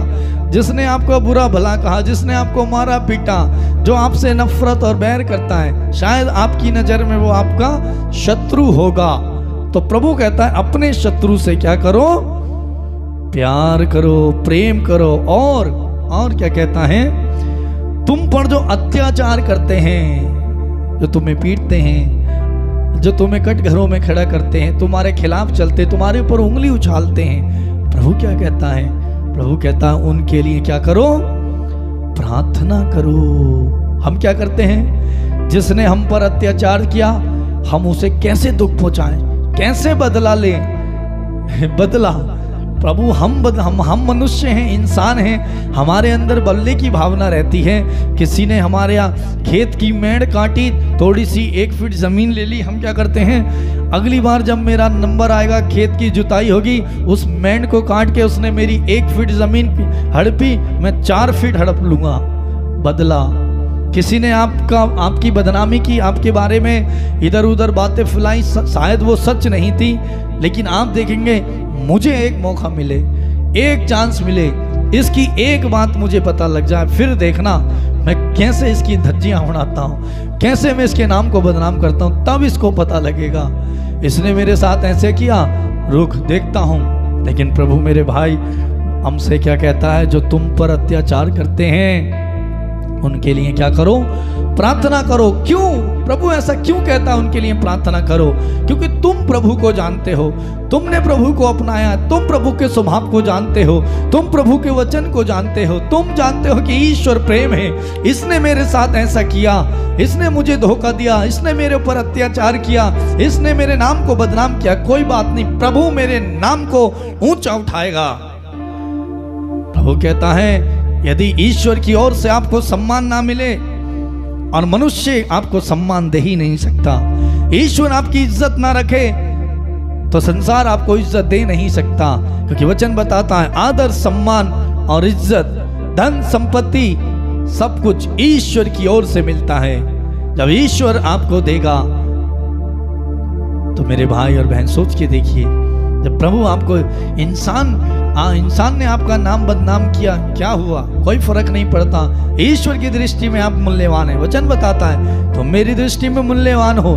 जिसने आपको बुरा भला कहा, जिसने आपको मारा पीटा, जो आपसे नफरत और बैर करता है, शायद आपकी नजर में वो आपका शत्रु होगा। तो प्रभु कहता है अपने शत्रु से क्या करो? प्यार करो, प्रेम करो। और क्या कहता है? तुम पर जो अत्याचार करते हैं, जो तुम्हें पीटते हैं, जो तुम्हें कटघरों में खड़ा करते हैं, तुम्हारे खिलाफ चलते, तुम्हारे ऊपर उंगली उछालते हैं, प्रभु क्या कहता है? प्रभु कहता है उनके लिए क्या करो? प्रार्थना करो। हम क्या करते हैं? जिसने हम पर अत्याचार किया, हम उसे कैसे दुख पहुंचाएं, कैसे बदला लें? बदला प्रभु, हम मनुष्य हैं, इंसान हैं, हमारे अंदर बदले की भावना रहती है। किसी ने हमारे यहाँ खेत की मेड़ काटी, थोड़ी सी 1 फीट ज़मीन ले ली, हम क्या करते हैं? अगली बार जब मेरा नंबर आएगा, खेत की जुताई होगी, उस मेड़ को काट के उसने मेरी 1 फीट ज़मीन हड़पी, मैं 4 फीट हड़प लूँगा। बदला। किसी ने आपकी बदनामी की, आपके बारे में इधर उधर बातें फैलाई, शायद वो सच नहीं थी, लेकिन आप देखेंगे मुझे एक मौका मिले, एक चांस मिले, इसकी एक बात मुझे पता लग जाए, फिर देखना मैं कैसे इसकी धज्जियां उड़ाता हूँ, कैसे मैं इसके नाम को बदनाम करता हूँ, तब इसको पता लगेगा इसने मेरे साथ ऐसे किया, रुक देखता हूँ। लेकिन प्रभु मेरे भाई हमसे क्या कहता है? जो तुम पर अत्याचार करते हैं उनके लिए क्या करो? प्रार्थना करो। क्यों प्रभु ऐसा क्यों कहता है उनके लिए प्रार्थना करो? क्योंकि तुम प्रभु को जानते हो, तुमने प्रभु को अपनाया, तुम प्रभु के स्वभाव को जानते हो, तुम प्रभु के वचन को जानते हो, तुम जानते हो कि ईश्वर प्रेम है, इसने मेरे साथ ऐसा किया, इसने मुझे धोखा दिया, इसने मेरे ऊपर अत्याचार किया, इसने मेरे नाम को बदनाम किया, कोई बात नहीं, प्रभु मेरे नाम को ऊंचा उठाएगा। प्रभु कहता है यदि ईश्वर की ओर से आपको सम्मान ना मिले, और मनुष्य आपको सम्मान दे ही नहीं सकता, ईश्वर आपकी इज्जत ना रखे तो संसार आपको इज्जत दे नहीं सकता। क्योंकि वचन बताता है आदर, सम्मान और इज्जत, धन संपत्ति सब कुछ ईश्वर की ओर से मिलता है। जब ईश्वर आपको देगा तो मेरे भाई और बहन सोच के देखिए, जब प्रभु आपको इंसान ने आपका नाम बदनाम किया, क्या हुआ? कोई फर्क नहीं पड़ता। ईश्वर की दृष्टि में आप मूल्यवान है। वचन बताता है तुम मेरी दृष्टि में मूल्यवान हो,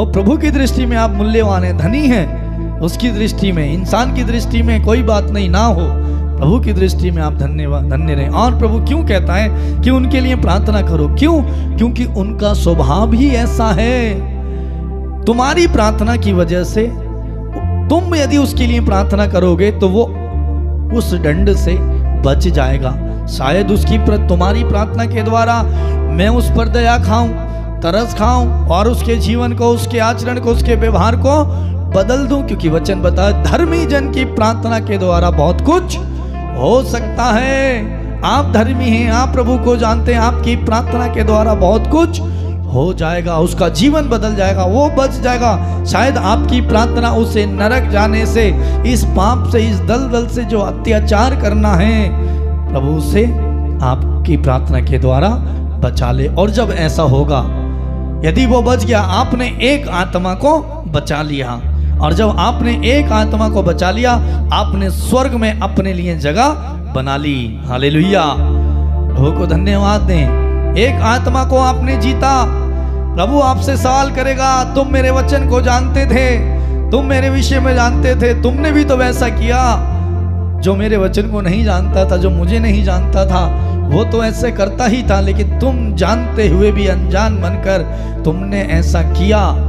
प्रभु की दृष्टि में आप मूल्यवान है, धनी है उसकी दृष्टि में, इंसान की दृष्टि में कोई बात नहीं ना हो, प्रभु की दृष्टि में आप धन्य रहें। और प्रभु क्यों कहता है कि उनके लिए प्रार्थना करो? क्यों? क्योंकि उनका स्वभाव ही ऐसा है। तुम्हारी प्रार्थना की वजह से तुम यदि उसके लिए प्रार्थना करोगे तो वो उस दंड से बच जाएगा। शायद तुम्हारी प्रार्थना के द्वारा मैं उस पर दया खाऊं, तरस खाऊं और उसके जीवन को, उसके आचरण को, उसके व्यवहार को बदल दूं। क्योंकि वचन बताए धर्मी जन की प्रार्थना के द्वारा बहुत कुछ हो सकता है। आप धर्मी हैं, आप प्रभु को जानते हैं, आपकी प्रार्थना के द्वारा बहुत कुछ हो जाएगा, उसका जीवन बदल जाएगा, वो बच जाएगा। शायद आपकी प्रार्थना उसे नरक जाने से, इस पाप से, इस दलदल से जो अत्याचार करना है, प्रभु उसे आपकी प्रार्थना के द्वारा बचा ले। और जब ऐसा होगा, यदि वो बच गया, आपने एक आत्मा को बचा लिया, और जब आपने एक आत्मा को बचा लिया, आपने स्वर्ग में अपने लिए जगह बना ली। हालेलुया, प्रभु को धन्यवाद दें। एक आत्मा को आपने जीता। प्रभु आपसे सवाल करेगा, तुम मेरे वचन को जानते थे, तुम मेरे विषय में जानते थे, तुमने भी तो वैसा किया। जो मेरे वचन को नहीं जानता था, जो मुझे नहीं जानता था, वो तो ऐसे करता ही था, लेकिन तुम जानते हुए भी अनजान बनकर तुमने ऐसा किया।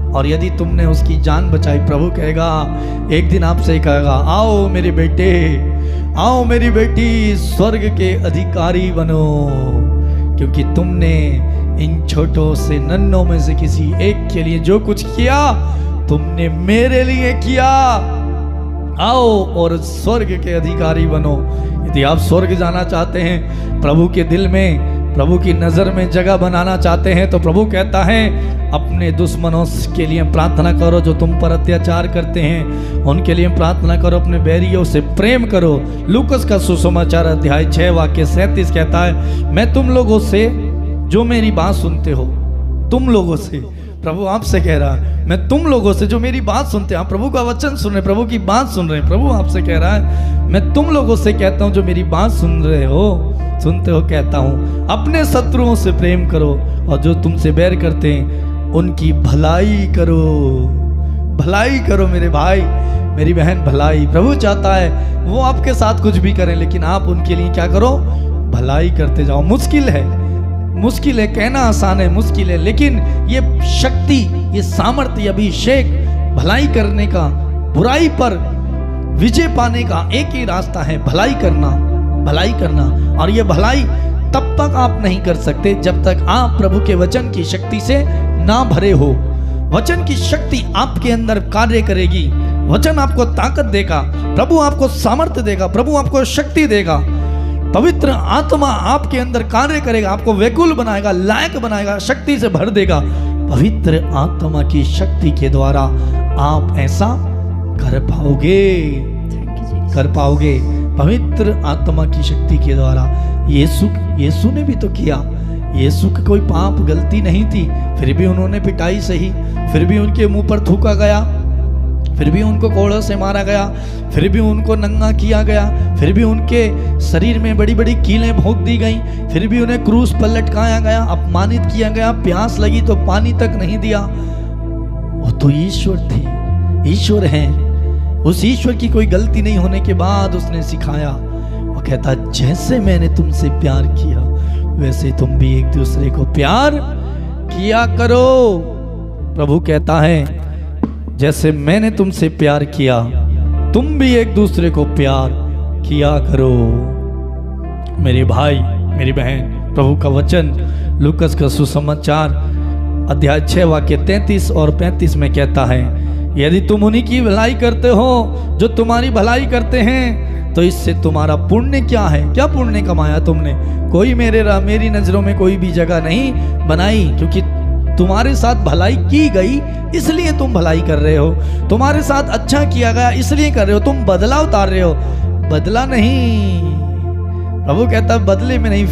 और यदि तुमने उसकी जान बचाई, प्रभु कहेगा, एक दिन आपसे कहेगा, आओ मेरे बेटे, आओ मेरी बेटी, स्वर्ग के अधिकारी बनो, क्योंकि तुमने इन छोटों से, नन्हों में से किसी एक के लिए जो कुछ किया, तुमने मेरे लिए किया। आओ और स्वर्ग के अधिकारी बनो। यदि आप स्वर्ग जाना चाहते हैं, प्रभु के दिल में, प्रभु की नज़र में जगह बनाना चाहते हैं, तो प्रभु कहता है अपने दुश्मनों के लिए प्रार्थना करो, जो तुम पर अत्याचार करते हैं उनके लिए प्रार्थना करो, अपने बैरियों से प्रेम करो। लूकस का सुसमाचार अध्याय 6 वाक्य 37 कहता है, मैं तुम लोगों से जो मेरी बात सुनते हो, तुम लोगों से, प्रभु आपसे कह रहा है, मैं तुम लोगों से जो मेरी बात सुनते हैं, आप प्रभु का वचन सुन रहे, प्रभु की बात सुन रहे हैं, प्रभु आपसे कह रहा है, मैं तुम लोगों से कहता हूं जो मेरी बात सुनते हो, कहता हूं, अपने शत्रुओं से प्रेम करो, और जो तुमसे बैर करते हैं उनकी भलाई करो। भलाई करो मेरे भाई, मेरी बहन, भलाई। प्रभु चाहता है वो आपके साथ कुछ भी करें, लेकिन आप उनके लिए क्या करो? भलाई करते जाओ। मुश्किल है, कहना आसान है, मुश्किल है, लेकिन ये शक्ति, ये सामर्थ्य, अभिषेक भलाई करने का, बुराई पर विजय पाने का एक ही रास्ता है, भलाई करना। और ये भलाई तब तक आप नहीं कर सकते जब तक आप प्रभु के वचन की शक्ति से ना भरे हो। वचन की शक्ति आपके अंदर कार्य करेगी, वचन आपको ताकत देगा, प्रभु आपको सामर्थ्य देगा, प्रभु आपको शक्ति देगा। पवित्र आत्मा आपके अंदर कार्य करेगा, आपको व्याकुल बनाएगा, लायक बनाएगा, शक्ति से भर देगा। पवित्र आत्मा की शक्ति के द्वारा आप ऐसा कर पाओगे। पवित्र आत्मा की शक्ति के द्वारा यीशु ने भी तो किया। यीशु की कोई पाप गलती नहीं थी, फिर भी उन्होंने पिटाई सही, फिर भी उनके मुंह पर थूका गया, फिर भी उनको कोड़ों से मारा गया, फिर भी उनको नंगा किया गया, फिर भी उनके शरीर में बड़ी बड़ी कीलें भोंक दी गई, फिर भी उन्हें क्रूस पर लटकाया गया, अपमानित किया गया, प्यास लगी तो पानी तक नहीं दिया। वो तो ईश्वर थे, ईश्वर हैं। उस ईश्वर की कोई गलती नहीं होने के बाद उसने सिखाया, वो कहता, जैसे मैंने तुमसे प्यार किया वैसे तुम भी एक दूसरे को प्यार किया करो। प्रभु कहता है, जैसे मैंने तुमसे प्यार किया तुम भी एक दूसरे को प्यार किया करो। मेरे भाई, मेरी बहन, प्रभु का वचन लूकस का सुसमाचार अध्याय 6 वाक्य 33 और 35 में कहता है, यदि तुम उन्हीं की भलाई करते हो जो तुम्हारी भलाई करते हैं, तो इससे तुम्हारा पुण्य क्या है? क्या पुण्य कमाया तुमने? कोई मेरी नजरों में कोई भी जगह नहीं बनाई, क्योंकि तुम्हारे साथ भलाई की गई इसलिए तुम भलाई कर रहे हो, तुम्हारे साथ अच्छा किया गया इसलिए कर रहे हो, तुम बदला उतार रहे हो, बदला नहीं। प्रभु कहता बदले में नहीं,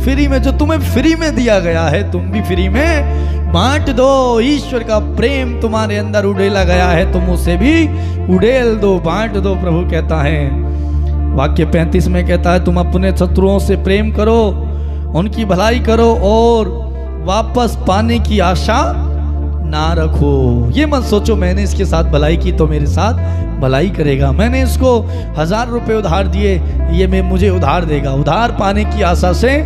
फ्री में जो तुम्हें फ्री में दिया गया है तुम भी फ्री में बांट दो। ईश्वर का प्रेम तुम्हारे अंदर उड़ेला गया है, तुम उसे भी उड़ेल दो, बांट दो। प्रभु कहता है, वाक्य 35 में कहता है, तुम अपने शत्रुओं से प्रेम करो, उनकी भलाई करो और वापस पाने की आशा ना रखो। ये मत सोचो मैंने इसके साथ भलाई की तो मेरे साथ भलाई करेगा, मैंने इसको 1000 रुपये उधार दिए ये मैं मुझे उधार देगा। उधार पाने की आशा से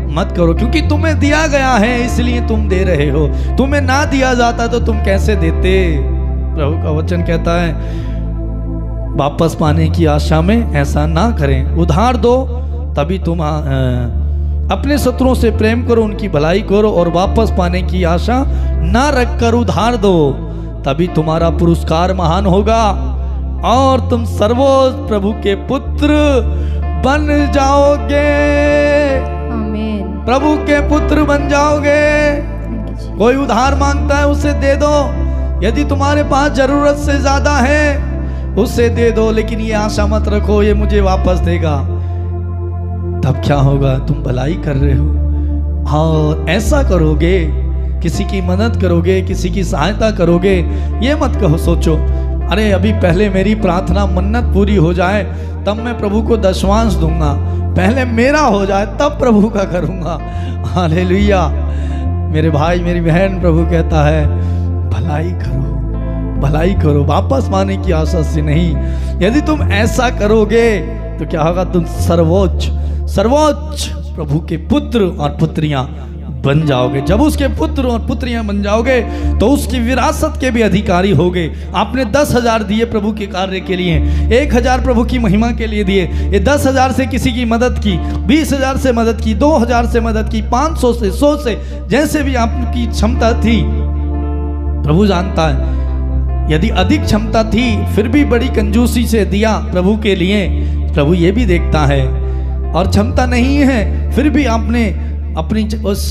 मत करो, क्योंकि तुम्हें दिया गया है इसलिए तुम दे रहे हो। तुम्हें ना दिया जाता तो तुम कैसे देते। प्रभु का वचन कहता है वापस पाने की आशा में ऐसा ना करें। उधार दो तभी तुम अपने शत्रुओं से प्रेम करो, उनकी भलाई करो और वापस पाने की आशा ना रखकर उधार दो, तभी तुम्हारा पुरस्कार महान होगा और तुम सर्वोच्च प्रभु के पुत्र बन जाओगे। आमीन। प्रभु के पुत्र बन जाओगे। कोई उधार मांगता है उसे दे दो, यदि तुम्हारे पास जरूरत से ज्यादा है उसे दे दो, लेकिन ये आशा मत रखो ये मुझे वापस देगा। तब क्या होगा, तुम भलाई कर रहे हो और ऐसा करोगे, किसी की मदद करोगे, किसी की सहायता करोगे। ये मत कहो सोचो अरे अभी पहले मेरी प्रार्थना मन्नत पूरी हो जाए तब मैं प्रभु को दशवांश दूंगा, पहले मेरा हो जाए तब प्रभु का करूंगा। हालेलुया। मेरे भाई मेरी बहन, प्रभु कहता है भलाई करो, भलाई करो, वापस पाने की आशा से नहीं। यदि तुम ऐसा करोगे तो क्या होगा, तुम सर्वोच्च प्रभु के पुत्र और पुत्रियां बन जाओगे। जब उसके पुत्र और पुत्रियां बन जाओगे तो उसकी विरासत के भी अधिकारी होगे। आपने 10,000 दिए प्रभु के कार्य के लिए, 1,000 प्रभु की महिमा के लिए दिए। ये 10,000 से किसी की मदद की, 20,000 से मदद की, 2,000 से मदद की, 500 से, 100 से, जैसे भी आपकी क्षमता थी प्रभु जानता है। यदि अधिक क्षमता थी फिर भी बड़ी कंजूसी से दिया प्रभु के लिए, प्रभु ये भी देखता है। और क्षमता नहीं है फिर भी आपने अपनी उस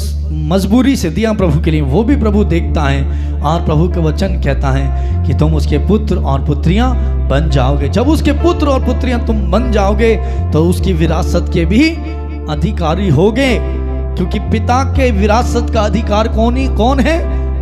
मजबूरी से दिया प्रभु के लिए, वो भी प्रभु देखता है। और प्रभु का वचन कहता है कि तुम उसके पुत्र और पुत्रियां बन जाओगे। जब उसके पुत्र और पुत्रियां तुम बन जाओगे तो उसकी विरासत के भी अधिकारी होगे, क्योंकि पिता के विरासत का अधिकार कौन है,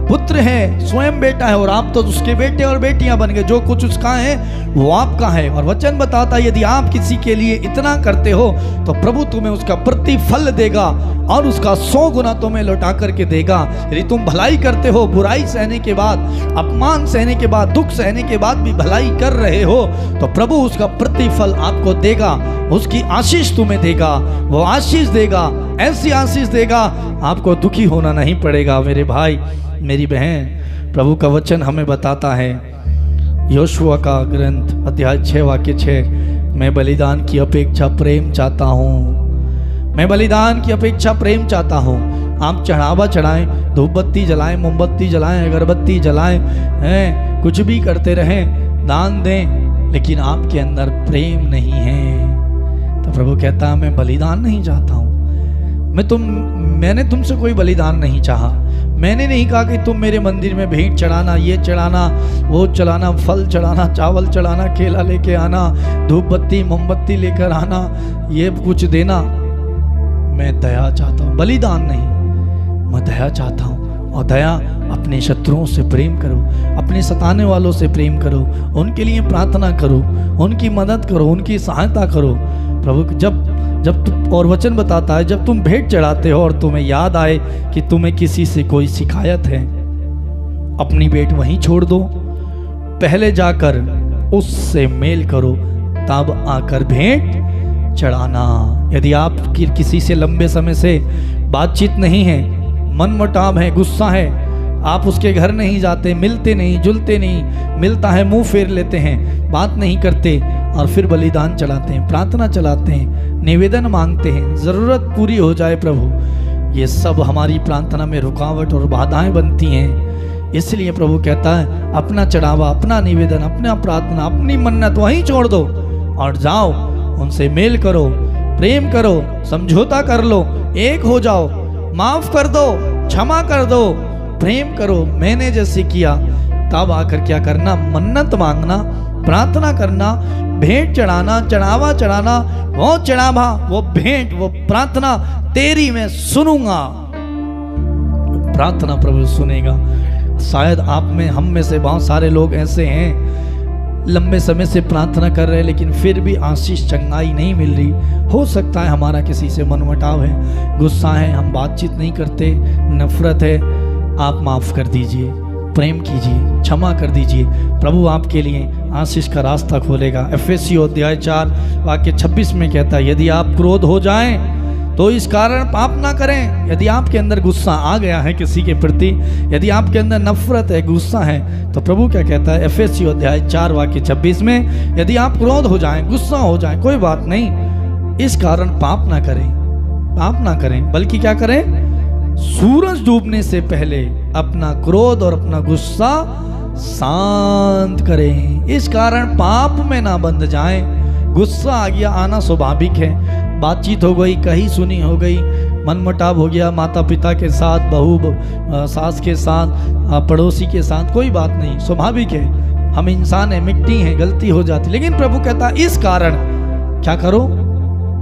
पुत्र है, स्वयं बेटा है। और आप तो उसके बेटे और बेटियां बन गए, जो कुछ उसका है वो आपका है। और वचन बताता है यदि आप किसी के लिए इतना करते हो तो प्रभु तुम्हें उसका प्रतिफल देगा और उसका 100 गुना तुम्हें लौटा करके देगा। यदि तुम भलाई करते हो, बुराई सहने के बाद, अपमान सहने के बाद, दुख सहने के बाद भी भलाई कर रहे हो तो प्रभु उसका प्रतिफल आपको देगा, उसकी आशीष तुम्हें देगा। वो आशीष देगा, ऐसी आशीष देगा आपको दुखी होना नहीं पड़ेगा। मेरे भाई मेरी बहन, प्रभु का वचन हमें बताता है, योशुआ का ग्रंथ अध्याय 6 वाक्य 6, मैं बलिदान की अपेक्षा प्रेम चाहता हूँ, मैं बलिदान की अपेक्षा प्रेम चाहता हूँ। आप चढ़ावा चढ़ाएं, धूपबत्ती जलाएं, मोमबत्ती जलाएं, अगरबत्ती जलाएं, हैं कुछ भी करते रहें, दान दें, लेकिन आपके अंदर प्रेम नहीं है तो प्रभु कहता है मैं बलिदान नहीं चाहता हूँ। मैंने तुमसे कोई बलिदान नहीं चाहा। मैंने नहीं कहा कि तुम मेरे मंदिर में भेंट चढ़ाना, ये चढ़ाना, वो चढ़ाना, फल चढ़ाना, चावल चढ़ाना, केला लेके आना, धूप बत्ती मोमबत्ती लेकर आना, ये कुछ देना। मैं दया चाहता हूँ, बलिदान नहीं, मैं दया चाहता हूँ। और दया अपने शत्रुओं से प्रेम करो, अपने सताने वालों से प्रेम करो, उनके लिए प्रार्थना करो, उनकी मदद करो, उनकी सहायता करो। प्रभु जब तुम, और वचन बताता है जब तुम भेंट चढ़ाते हो और तुम्हें याद आए कि तुम्हें किसी से कोई शिकायत है, अपनी भेंट वहीं छोड़ दो, पहले जाकर उससे मेल करो, तब आकर भेंट चढ़ाना। यदि आप किसी से लंबे समय से बातचीत नहीं है, मनमुटाव है, गुस्सा है, आप उसके घर नहीं जाते, मिलते नहीं, जुलते नहीं, मिलता है मुंह फेर लेते हैं, बात नहीं करते और फिर बलिदान चढ़ाते हैं, प्रार्थना चलाते हैं, निवेदन मांगते हैं, ज़रूरत पूरी हो जाए प्रभु, ये सब हमारी प्रार्थना में रुकावट और बाधाएं बनती हैं। इसलिए प्रभु कहता है अपना चढ़ावा, अपना निवेदन, अपना प्रार्थना, अपनी मन्नत वहीं छोड़ दो और जाओ, उनसे मेल करो, प्रेम करो, समझौता कर लो, एक हो जाओ, माफ कर दो, क्षमा कर दो, प्रेम करो, मैंने जैसे किया। तब आकर क्या करना, मन्नत मांगना, प्रार्थना करना, भेंट चढ़ाना, चढ़ावा चढ़ाना, वो चढ़ावा, वो भेंट, वो प्रार्थना तेरी मैं सुनूंगा। प्रार्थना प्रभु सुनेगा। शायद आप में, हम में से बहुत सारे लोग ऐसे हैं, लंबे समय से प्रार्थना कर रहे हैं लेकिन फिर भी आशीष, चंगाई नहीं मिल रही। हो सकता है हमारा किसी से मनमुटाव है, गुस्सा है, हम बातचीत नहीं करते, नफरत है, आप माफ़ कर दीजिए। प्रेम कीजिए, क्षमा कर दीजिए, प्रभु आपके लिए आशीष का रास्ता खोलेगा। एफएससी अध्याय 4 वाक्य 26 में कहता है, यदि आप क्रोध हो जाएं तो इस कारण पाप ना करें। यदि आपके अंदर गुस्सा आ गया है किसी के प्रति, यदि आपके अंदर नफरत है, गुस्सा है, तो प्रभु क्या कहता है एफएससी अध्याय 4 वाक्य 26 में, यदि आप क्रोध हो जाएं, गुस्सा हो जाएं, कोई बात नहीं, इस कारण पाप ना करें, पाप ना करें, बल्कि क्या करें, सूरज डूबने से पहले अपना क्रोध और अपना गुस्सा शांत करें। इस कारण पाप में ना बंध जाएं। गुस्सा आ गया, आना स्वाभाविक है, बातचीत हो गई, कही सुनी हो गई, मनमुटाव हो गया माता पिता के साथ, बहू सास के साथ, पड़ोसी के साथ, कोई बात नहीं, स्वाभाविक है, हम इंसान हैं, मिट्टी हैं, गलती हो जाती। लेकिन प्रभु कहता इस कारण क्या करो,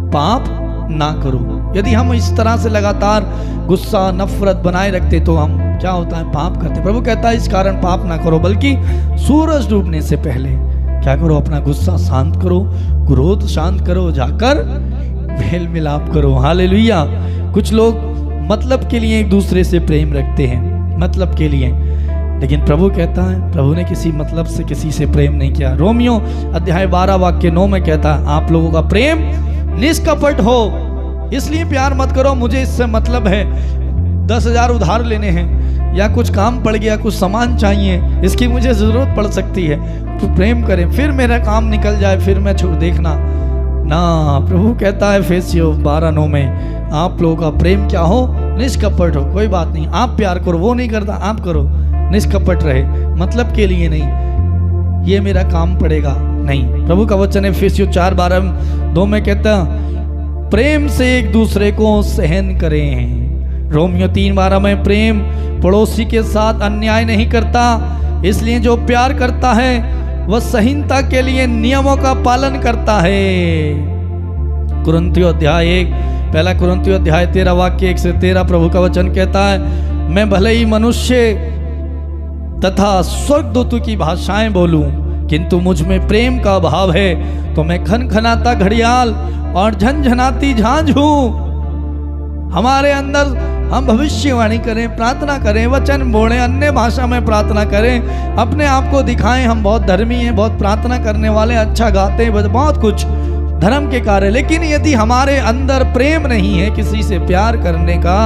पाप ना करो। यदि हम इस तरह से लगातार गुस्सा नफरत बनाए रखते तो हम क्या होता है, पाप करते। प्रभु कहता है इस कारण पाप ना करो, बल्कि सूरज डूबने से पहले क्या करो, अपना गुस्सा शांत करो, क्रोध शांत करो, जाकर मेल मिलाप करो। हालेलुया। कुछ लोग मतलब के लिए एक दूसरे से प्रेम रखते हैं, मतलब के लिए, लेकिन प्रभु कहता है, प्रभु ने किसी मतलब से किसी से प्रेम नहीं किया। रोमियो अध्याय 12 वाक्य 9 में कहता है, आप लोगों का प्रेम निष्कपट हो, इसलिए प्यार मत करो, मुझे इससे मतलब है, 10,000 उधार लेने हैं, या कुछ काम पड़ गया, कुछ सामान चाहिए, इसकी मुझे जरूरत पड़ सकती है, तो प्रेम करें, फिर मेरा काम निकल जाए, फिर मैं छोड़ देखना ना। प्रभु कहता है एफेसियों 12:9 में, आप लोगों का प्रेम क्या हो, निष्कपट हो। कोई बात नहीं, आप प्यार करो, वो नहीं करता, आप करो, निष्कपट रहे, मतलब के लिए नहीं, ये मेरा काम पड़ेगा नहीं। प्रभु का वचन है एफेसियों 4:12 में कहता है, प्रेम से एक दूसरे को सहन करें। रोमियो 3:12 में, प्रेम पड़ोसी के साथ अन्याय नहीं करता, इसलिए जो प्यार करता है वह सहीनता के लिए नियमों का पालन करता है। कुरिन्थियों अध्याय 1, पहला कुरिन्थियों अध्याय 13 वाक्य 1 से 13 प्रभु का वचन कहता है, मैं भले ही मनुष्य तथा स्वर्गदूतों की भाषाएं बोलूं, किंतु मुझ में प्रेम का अभाव है तो मैं खनखनाता घड़ियाल और झनझनाती झांझ हूं। हमारे अंदर हम भविष्यवाणी करें, प्रार्थना करें, वचन बोलें, अन्य भाषा में प्रार्थना करें, अपने आप को दिखाएं हम बहुत धर्मी हैं, बहुत प्रार्थना करने वाले, अच्छा गाते हैं, बहुत कुछ धर्म के कार्य, लेकिन यदि हमारे अंदर प्रेम नहीं है किसी से प्यार करने का,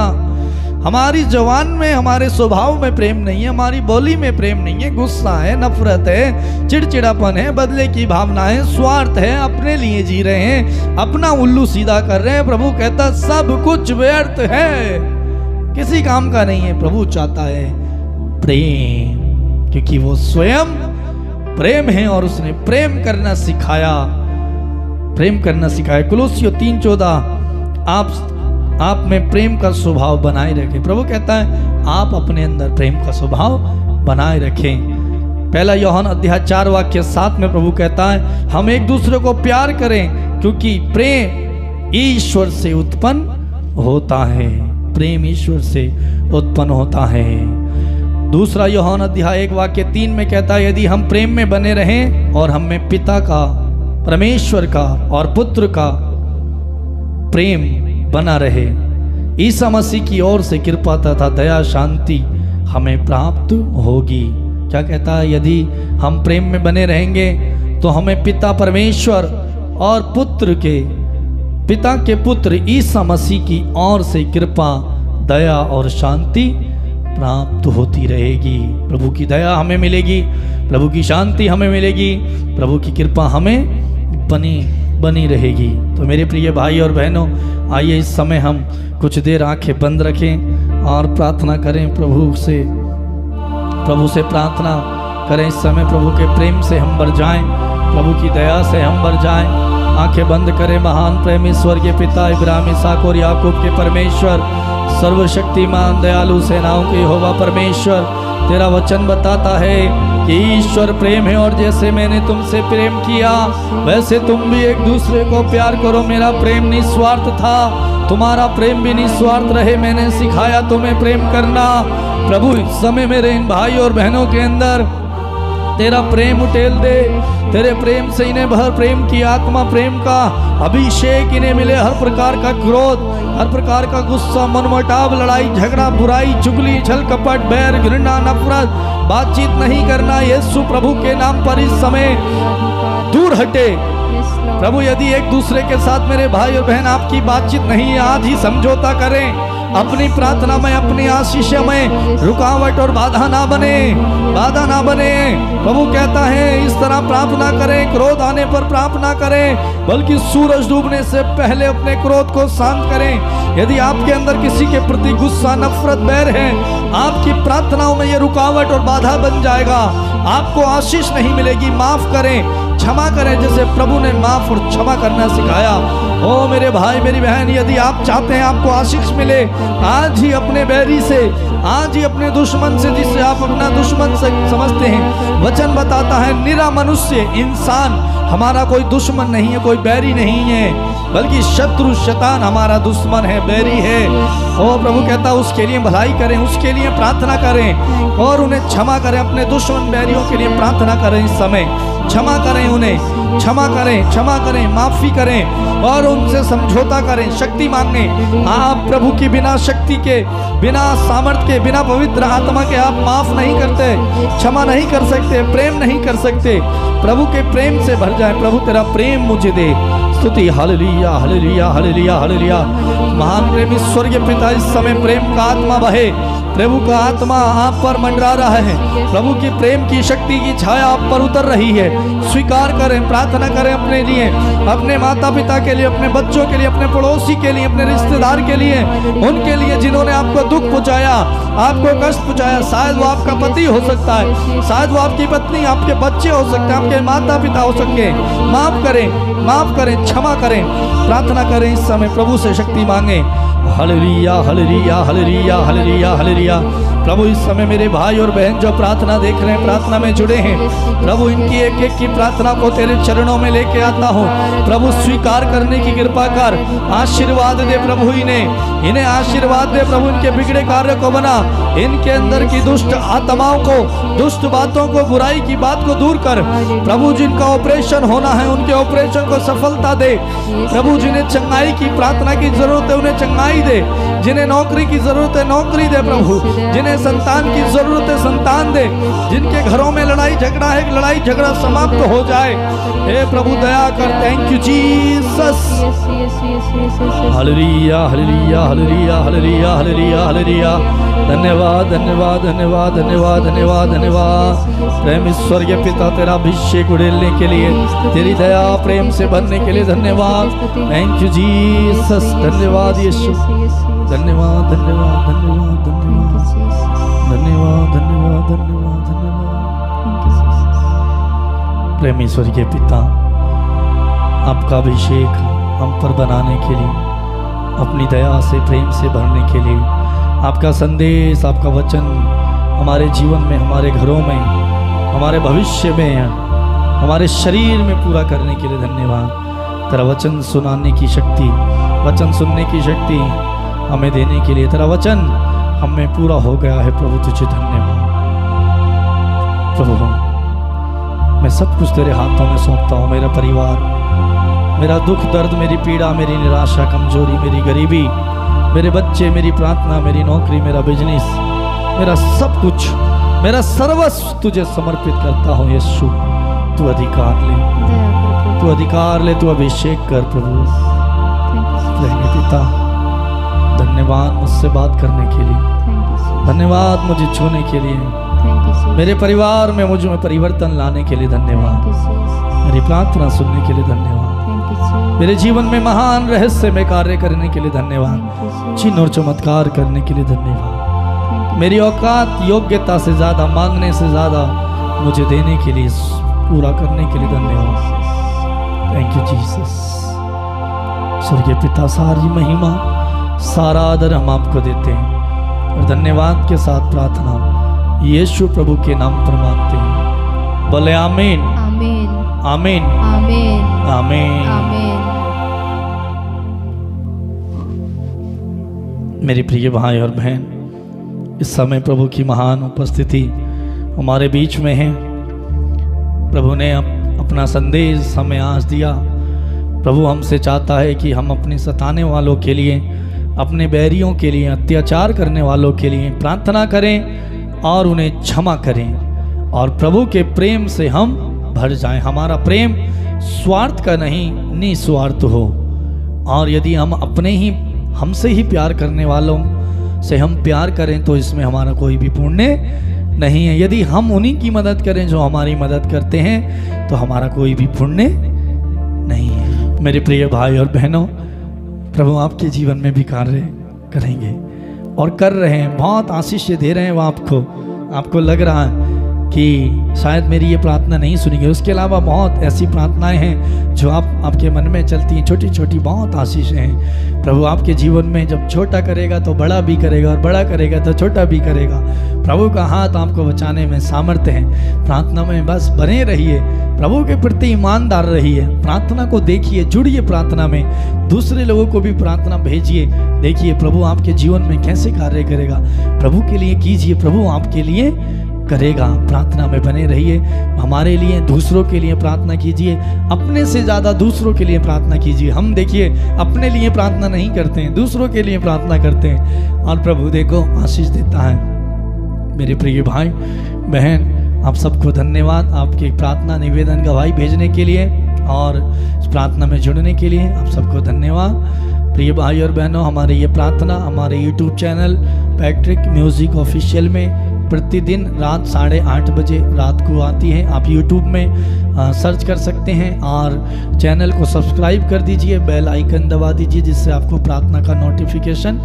हमारी जवान में, हमारे स्वभाव में प्रेम नहीं है, हमारी बोली में प्रेम नहीं है, गुस्सा है, नफरत है, चिड़चिड़ापन है, बदले की भावना है, स्वार्थ है, अपने लिए जी रहे हैं, अपना उल्लू सीधा कर रहे हैं, प्रभु कहता सब कुछ व्यर्थ है, किसी काम का नहीं है। प्रभु चाहता है प्रेम, क्योंकि वो स्वयं प्रेम है और उसने प्रेम करना सिखाया, प्रेम करना सिखाया। कुलोसियों 3:14, आप में प्रेम का स्वभाव बनाए रखें। प्रभु कहता है आप अपने अंदर प्रेम का स्वभाव बनाए रखें। पहला यूहन्ना अध्याय 4 वाक्य 7 में प्रभु कहता है हम एक दूसरे को प्यार करें, क्योंकि प्रेम ईश्वर से उत्पन्न होता है, प्रेम ईश्वर से उत्पन्न होता है। दूसरा यूहन्ना अध्याय 1 वाक्य 3 में कहता है यदि हम प्रेम में बने रहें और हम में पिता का, परमेश्वर का और पुत्र का प्रेम बना रहे, ईसा मसीह की ओर से कृपा तथा दया शांति हमें प्राप्त होगी। क्या कहता है, यदि हम प्रेम में बने रहेंगे तो हमें पिता परमेश्वर और पुत्र के, पिता के पुत्र ईसा मसीह की ओर से कृपा, दया और शांति प्राप्त होती रहेगी। प्रभु की दया हमें मिलेगी, प्रभु की शांति हमें मिलेगी, प्रभु की कृपा हमें बनी रहेगी। तो मेरे प्रिय भाई और बहनों, आइए इस समय हम कुछ देर आंखें बंद रखें और प्रार्थना करें, प्रभु से प्रार्थना करें। इस समय प्रभु के प्रेम से हम भर जाएं, प्रभु की दया से हम भर जाएं। आंखें बंद करें। महान प्रेम ईश्वर के पिता, इब्राहिम, इसहाक और याकूब के परमेश्वर, सर्वशक्तिमान दयालु सेनाओं के यहोवा परमेश्वर, तेरा वचन बताता है कि ईश्वर प्रेम है और जैसे मैंने तुमसे प्रेम किया वैसे तुम भी एक दूसरे को प्यार करो। मेरा प्रेम निस्वार्थ था, तुम्हारा प्रेम भी निस्वार्थ रहे। मैंने सिखाया तुम्हें प्रेम करना। प्रभु इस समय मेरे इन भाई और बहनों के अंदर तेरा प्रेम उटेल दे, तेरे प्रेम से इन्हें भर, प्रेम की आत्मा, प्रेम का अभिषेक इन्हें मिले। हर प्रकार का क्रोध, हर प्रकार का गुस्सा, मनमुटाव, लड़ाई झगड़ा, बुराई, चुगली, छल कपट, बैर, घृणा, नफरत, बातचीत नहीं करना, यीशु प्रभु के नाम पर इस समय दूर हटे। प्रभु यदि एक दूसरे के साथ मेरे भाई और बहन आपकी बातचीत नहीं है, आज ही समझौता करें। अपनी प्रार्थना में, अपनी आशीष में रुकावट और बाधा ना बने, बाधा ना बने। प्रभु कहता है इस तरह प्रार्थना करें, क्रोध आने पर प्रार्थना करें, बल्कि सूरज डूबने से पहले अपने क्रोध को शांत करें। यदि आपके अंदर किसी के प्रति गुस्सा, नफरत, बैर है, आपकी प्रार्थनाओं में ये रुकावट और बाधा बन जाएगा, आपको आशीष नहीं मिलेगी। माफ करें, क्षमा करें, जैसे प्रभु ने माफ और क्षमा करना सिखाया। ओ मेरे भाई मेरी बहन, यदि आप चाहते हैं आपको आशीष मिले, आज ही अपने बैरी से, आज ही अपने दुश्मन से, जिसे आप अपना दुश्मन से समझते हैं, वचन बताता है निरा मनुष्य, इंसान हमारा कोई दुश्मन नहीं है, कोई बैरी नहीं है, बल्कि शत्रु शैतान हमारा दुश्मन है, बैरी है। ओ प्रभु कहता उसके लिए भलाई करें, उसके लिए प्रार्थना करें और उन्हें क्षमा करें। अपने दुश्मन बैरियों के लिए प्रार्थना करें, इस समय क्षमा करें, उन्हें क्षमा करें, क्षमा करें, माफी करें और उनसे समझौता करें, शक्ति मांगे। आप प्रभु की बिना शक्ति के, बिना सामर्थ्य के, बिना पवित्र आत्मा के आप माफ नहीं करते, क्षमा नहीं कर सकते, प्रेम नहीं कर सकते। प्रभु के प्रेम से भर जाए। प्रभु तेरा प्रेम मुझे दे। स्तुति, हालेलुया, हालेलुया, हालेलुया, हालेलुया। महान प्रेमी स्वर्गीय पिता, इस समय प्रेम का आत्मा बहे, प्रभु का आत्मा आप पर मंडरा रहा है। प्रभु की प्रेम की शक्ति की छाया आप पर उतर रही है। स्वीकार करें, प्रार्थना करें अपने लिए, अपने माता पिता के लिए, अपने बच्चों के लिए, अपने पड़ोसी के लिए, अपने रिश्तेदार के लिए, उनके लिए जिन्होंने आपको दुख पहुंचाया, आपको कष्ट पहुंचाया। शायद वो आपका पति हो सकता है, शायद वो आपकी पत्नी, आपके बच्चे हो सकते हैं, आपके माता पिता हो सकते हैं। माफ करें, माफ करें, क्षमा करें, प्रार्थना करें। इस समय प्रभु से शक्ति मांगे। हालेलुया, हालेलुया, हालेलुया, हालेलुया, हालेलुया। प्रभु इस समय मेरे भाई और बहन जो प्रार्थना देख रहे हैं, प्रार्थना में जुड़े हैं, प्रभु इनकी एक एक की प्रार्थना को तेरे चरणों में लेके आता हूँ। प्रभु स्वीकार करने की कृपा कर, आशीर्वाद दे प्रभु, इन्हें आशीर्वाद दे प्रभु। इनके बिगड़े कार्य को बना, इनके अंदर की दुष्ट आत्माओं को, दुष्ट बातों को, बुराई की बात को दूर कर प्रभु। जिनका ऑपरेशन होना है उनके ऑपरेशन को सफलता दे प्रभु। जिन्हें चंगाई की प्रार्थना की जरूरत है उन्हें चंगाई दे, जिन्हें नौकरी की जरूरत है नौकरी दे प्रभु, जिन्हें संतान की जरूरत है संतान दे, जिनके घरों में लड़ाई झगड़ा है लड़ाई झगड़ा समाप्त हो जाए। हे प्रभु दया कर। Thank you Jesus. हालेलुया, हालेलुया, हालेलुया, हालेलुया, हालेलुया, हालेलुया। धन्यवाद, धन्यवाद, धन्यवाद, धन्यवाद, धन्यवाद, धन्यवाद। प्रेम स्वर्गीय पिता, तेरा अभिषेक उड़ेलने के लिए, तेरी दया प्रेम से भरने के लिए धन्यवाद। Thank you Jesus. धन्यवाद यीशु, धन्यवाद, धन्यवाद, धन्यवाद, धन्यवाद, धन्यवाद, धन्यवाद, धन्यवाद, धन्यवाद। प्रेमी स्वर्गीय पिता, आपका अभिषेक हम पर बनाने के लिए, अपनी दया से, प्रेम से भरने के लिए, आपका संदेश, आपका वचन हमारे जीवन में, हमारे घरों में, हमारे भविष्य में, हमारे शरीर में पूरा करने के लिए धन्यवाद। तेरा वचन सुनाने की शक्ति, वचन सुनने की शक्ति हमें देने के लिए, तेरा वचन हमें पूरा हो गया है प्रभु, तुझे धन्यवाद। प्रभु मैं सब कुछ तेरे हाथों में सौंपता हूँ। मेरा परिवार, मेरा दुख दर्द, मेरी पीड़ा, मेरी निराशा, कमजोरी, मेरी गरीबी, मेरे बच्चे, मेरी प्रार्थना, मेरी नौकरी, मेरा बिजनेस, मेरा सब कुछ, मेरा सर्वस्व तुझे समर्पित करता हूँ। यीशु तू अधिकार ले, तू अधिकार ले, तू अभिषेक कर प्रभु। पिता धन्यवाद मुझसे बात करने के लिए, धन्यवाद मुझे छूने के लिए, मेरे परिवार में मुझ में परिवर्तन लाने के लिए धन्यवाद, मेरी प्रार्थना सुनने के लिए धन्यवाद, मेरे जीवन में महान रहस्य में कार्य करने के लिए धन्यवाद, चिन्ह और चमत्कार करने के लिए धन्यवाद, मेरी औकात योग्यता से ज़्यादा, मांगने से ज़्यादा मुझे देने के लिए, पूरा करने के लिए धन्यवाद। Thank you Jesus. स्वर्गीय पिता, सारी महिमा, सारा आदर हम आपको देते हैं और धन्यवाद के साथ प्रार्थना यीशु प्रभु के नाम पर मांगते हैं। बोले आमीन, आमीन, आमीन, आमीन, आमीन, आमीन। मेरे प्रिय भाई और बहन, इस समय प्रभु की महान उपस्थिति हमारे बीच में है। प्रभु ने अपना संदेश हमें आज दिया। प्रभु हमसे चाहता है कि हम अपने सताने वालों के लिए, अपने बैरियों के लिए, अत्याचार करने वालों के लिए प्रार्थना करें और उन्हें क्षमा करें और प्रभु के प्रेम से हम भर जाएं। हमारा प्रेम स्वार्थ का नहीं, निस्वार्थ हो। और यदि हम हमसे ही प्यार करने वालों से हम प्यार करें तो इसमें हमारा कोई भी पुण्य नहीं है। यदि हम उन्हीं की मदद करें जो हमारी मदद करते हैं तो हमारा कोई भी पुण्य नहीं है। मेरे प्रिय भाई और बहनों, प्रभु आपके जीवन में भी कार्य करेंगे और कर रहे हैं। बहुत आशीष दे रहे हैं वो आपको लग रहा है कि शायद मेरी ये प्रार्थना नहीं सुनेंगे। उसके अलावा बहुत ऐसी प्रार्थनाएं हैं जो आपके मन में चलती हैं, छोटी छोटी बहुत आशीष हैं। प्रभु आपके जीवन में जब छोटा करेगा तो बड़ा भी करेगा और बड़ा करेगा तो छोटा भी करेगा। प्रभु का हाथ आपको बचाने में सामर्थ्य है। प्रार्थना में बस बने रहिए, प्रभु के प्रति ईमानदार रहिए, प्रार्थना को देखिए, जुड़िए प्रार्थना में, दूसरे लोगों को भी प्रार्थना भेजिए। देखिए प्रभु आपके जीवन में कैसे कार्य करेगा। प्रभु के लिए कीजिए, प्रभु आपके लिए करेगा। प्रार्थना में बने रहिए, हमारे लिए, दूसरों के लिए प्रार्थना कीजिए, अपने से ज़्यादा दूसरों के लिए प्रार्थना कीजिए। हम देखिए अपने लिए प्रार्थना नहीं करते हैं, दूसरों के लिए प्रार्थना करते हैं और प्रभु देखो आशीष देता है। मेरे प्रिय भाई बहन, आप सबको धन्यवाद आपके प्रार्थना निवेदन गवाही भेजने के लिए और इस प्रार्थना में जुड़ने के लिए। आप सबको धन्यवाद। प्रिय भाई और बहनों, हमारे ये प्रार्थना हमारे YouTube channel Patrick music official में प्रतिदिन रात 8:30 बजे रात को आती है। आप YouTube में सर्च कर सकते हैं और चैनल को सब्सक्राइब कर दीजिए, बेल आइकन दबा दीजिए जिससे आपको प्रार्थना का नोटिफिकेशन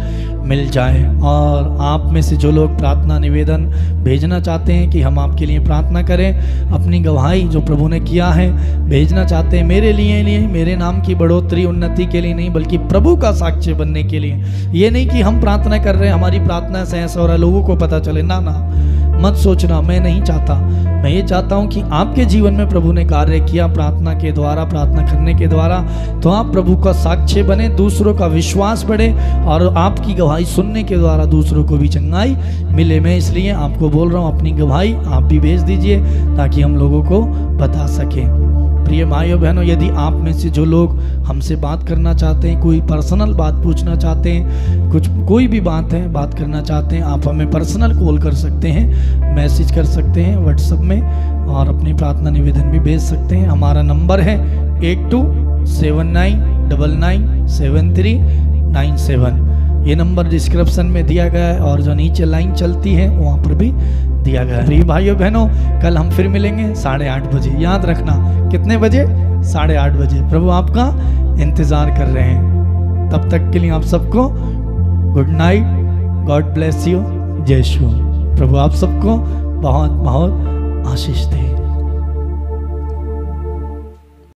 मिल जाए। और आप में से जो लोग प्रार्थना निवेदन भेजना चाहते हैं कि हम आपके लिए प्रार्थना करें, अपनी गवाही जो प्रभु ने किया है भेजना चाहते हैं, मेरे लिए मेरे नाम की बढ़ोतरी उन्नति के लिए नहीं बल्कि प्रभु का साक्ष्य बनने के लिए। ये नहीं कि हम प्रार्थना कर रहे हैं हमारी प्रार्थना से ऐसा हो रहा है लोगों को पता चले, ना मत सोचना। मैं नहीं चाहता, मैं ये चाहता हूँ कि आपके जीवन में प्रभु ने कार्य किया प्रार्थना के द्वारा, प्रार्थना करने के द्वारा, तो आप प्रभु का साक्ष्य बने, दूसरों का विश्वास बढ़े और आपकी गवाही सुनने के द्वारा दूसरों को भी चंगाई मिले। मैं इसलिए आपको बोल रहा हूँ अपनी गवाही आप भी भेज दीजिए ताकि हम लोगों को बता सकें। प्रिय भाइयों बहनों, यदि आप में से जो लोग हमसे बात करना चाहते हैं, कोई पर्सनल बात पूछना चाहते हैं, कोई भी बात है बात करना चाहते हैं, आप हमें पर्सनल कॉल कर सकते हैं, मैसेज कर सकते हैं व्हाट्सएप में और अपनी प्रार्थना निवेदन भी भेज सकते हैं। हमारा नंबर है 8279997397। ये नंबर डिस्क्रिप्शन में दिया गया है और जो नीचे लाइन चलती है वहाँ पर भी दिया गया है। प्रिय भाइयों बहनों, कल हम फिर मिलेंगे 8:30 बजे। याद रखना, कितने बजे? 8:30 बजे। प्रभु आपका इंतज़ार कर रहे हैं। तब तक के लिए आप सबको good night, God bless you, जय श्री। प्रभु आप सबको बहुत बहुत आशीष दे।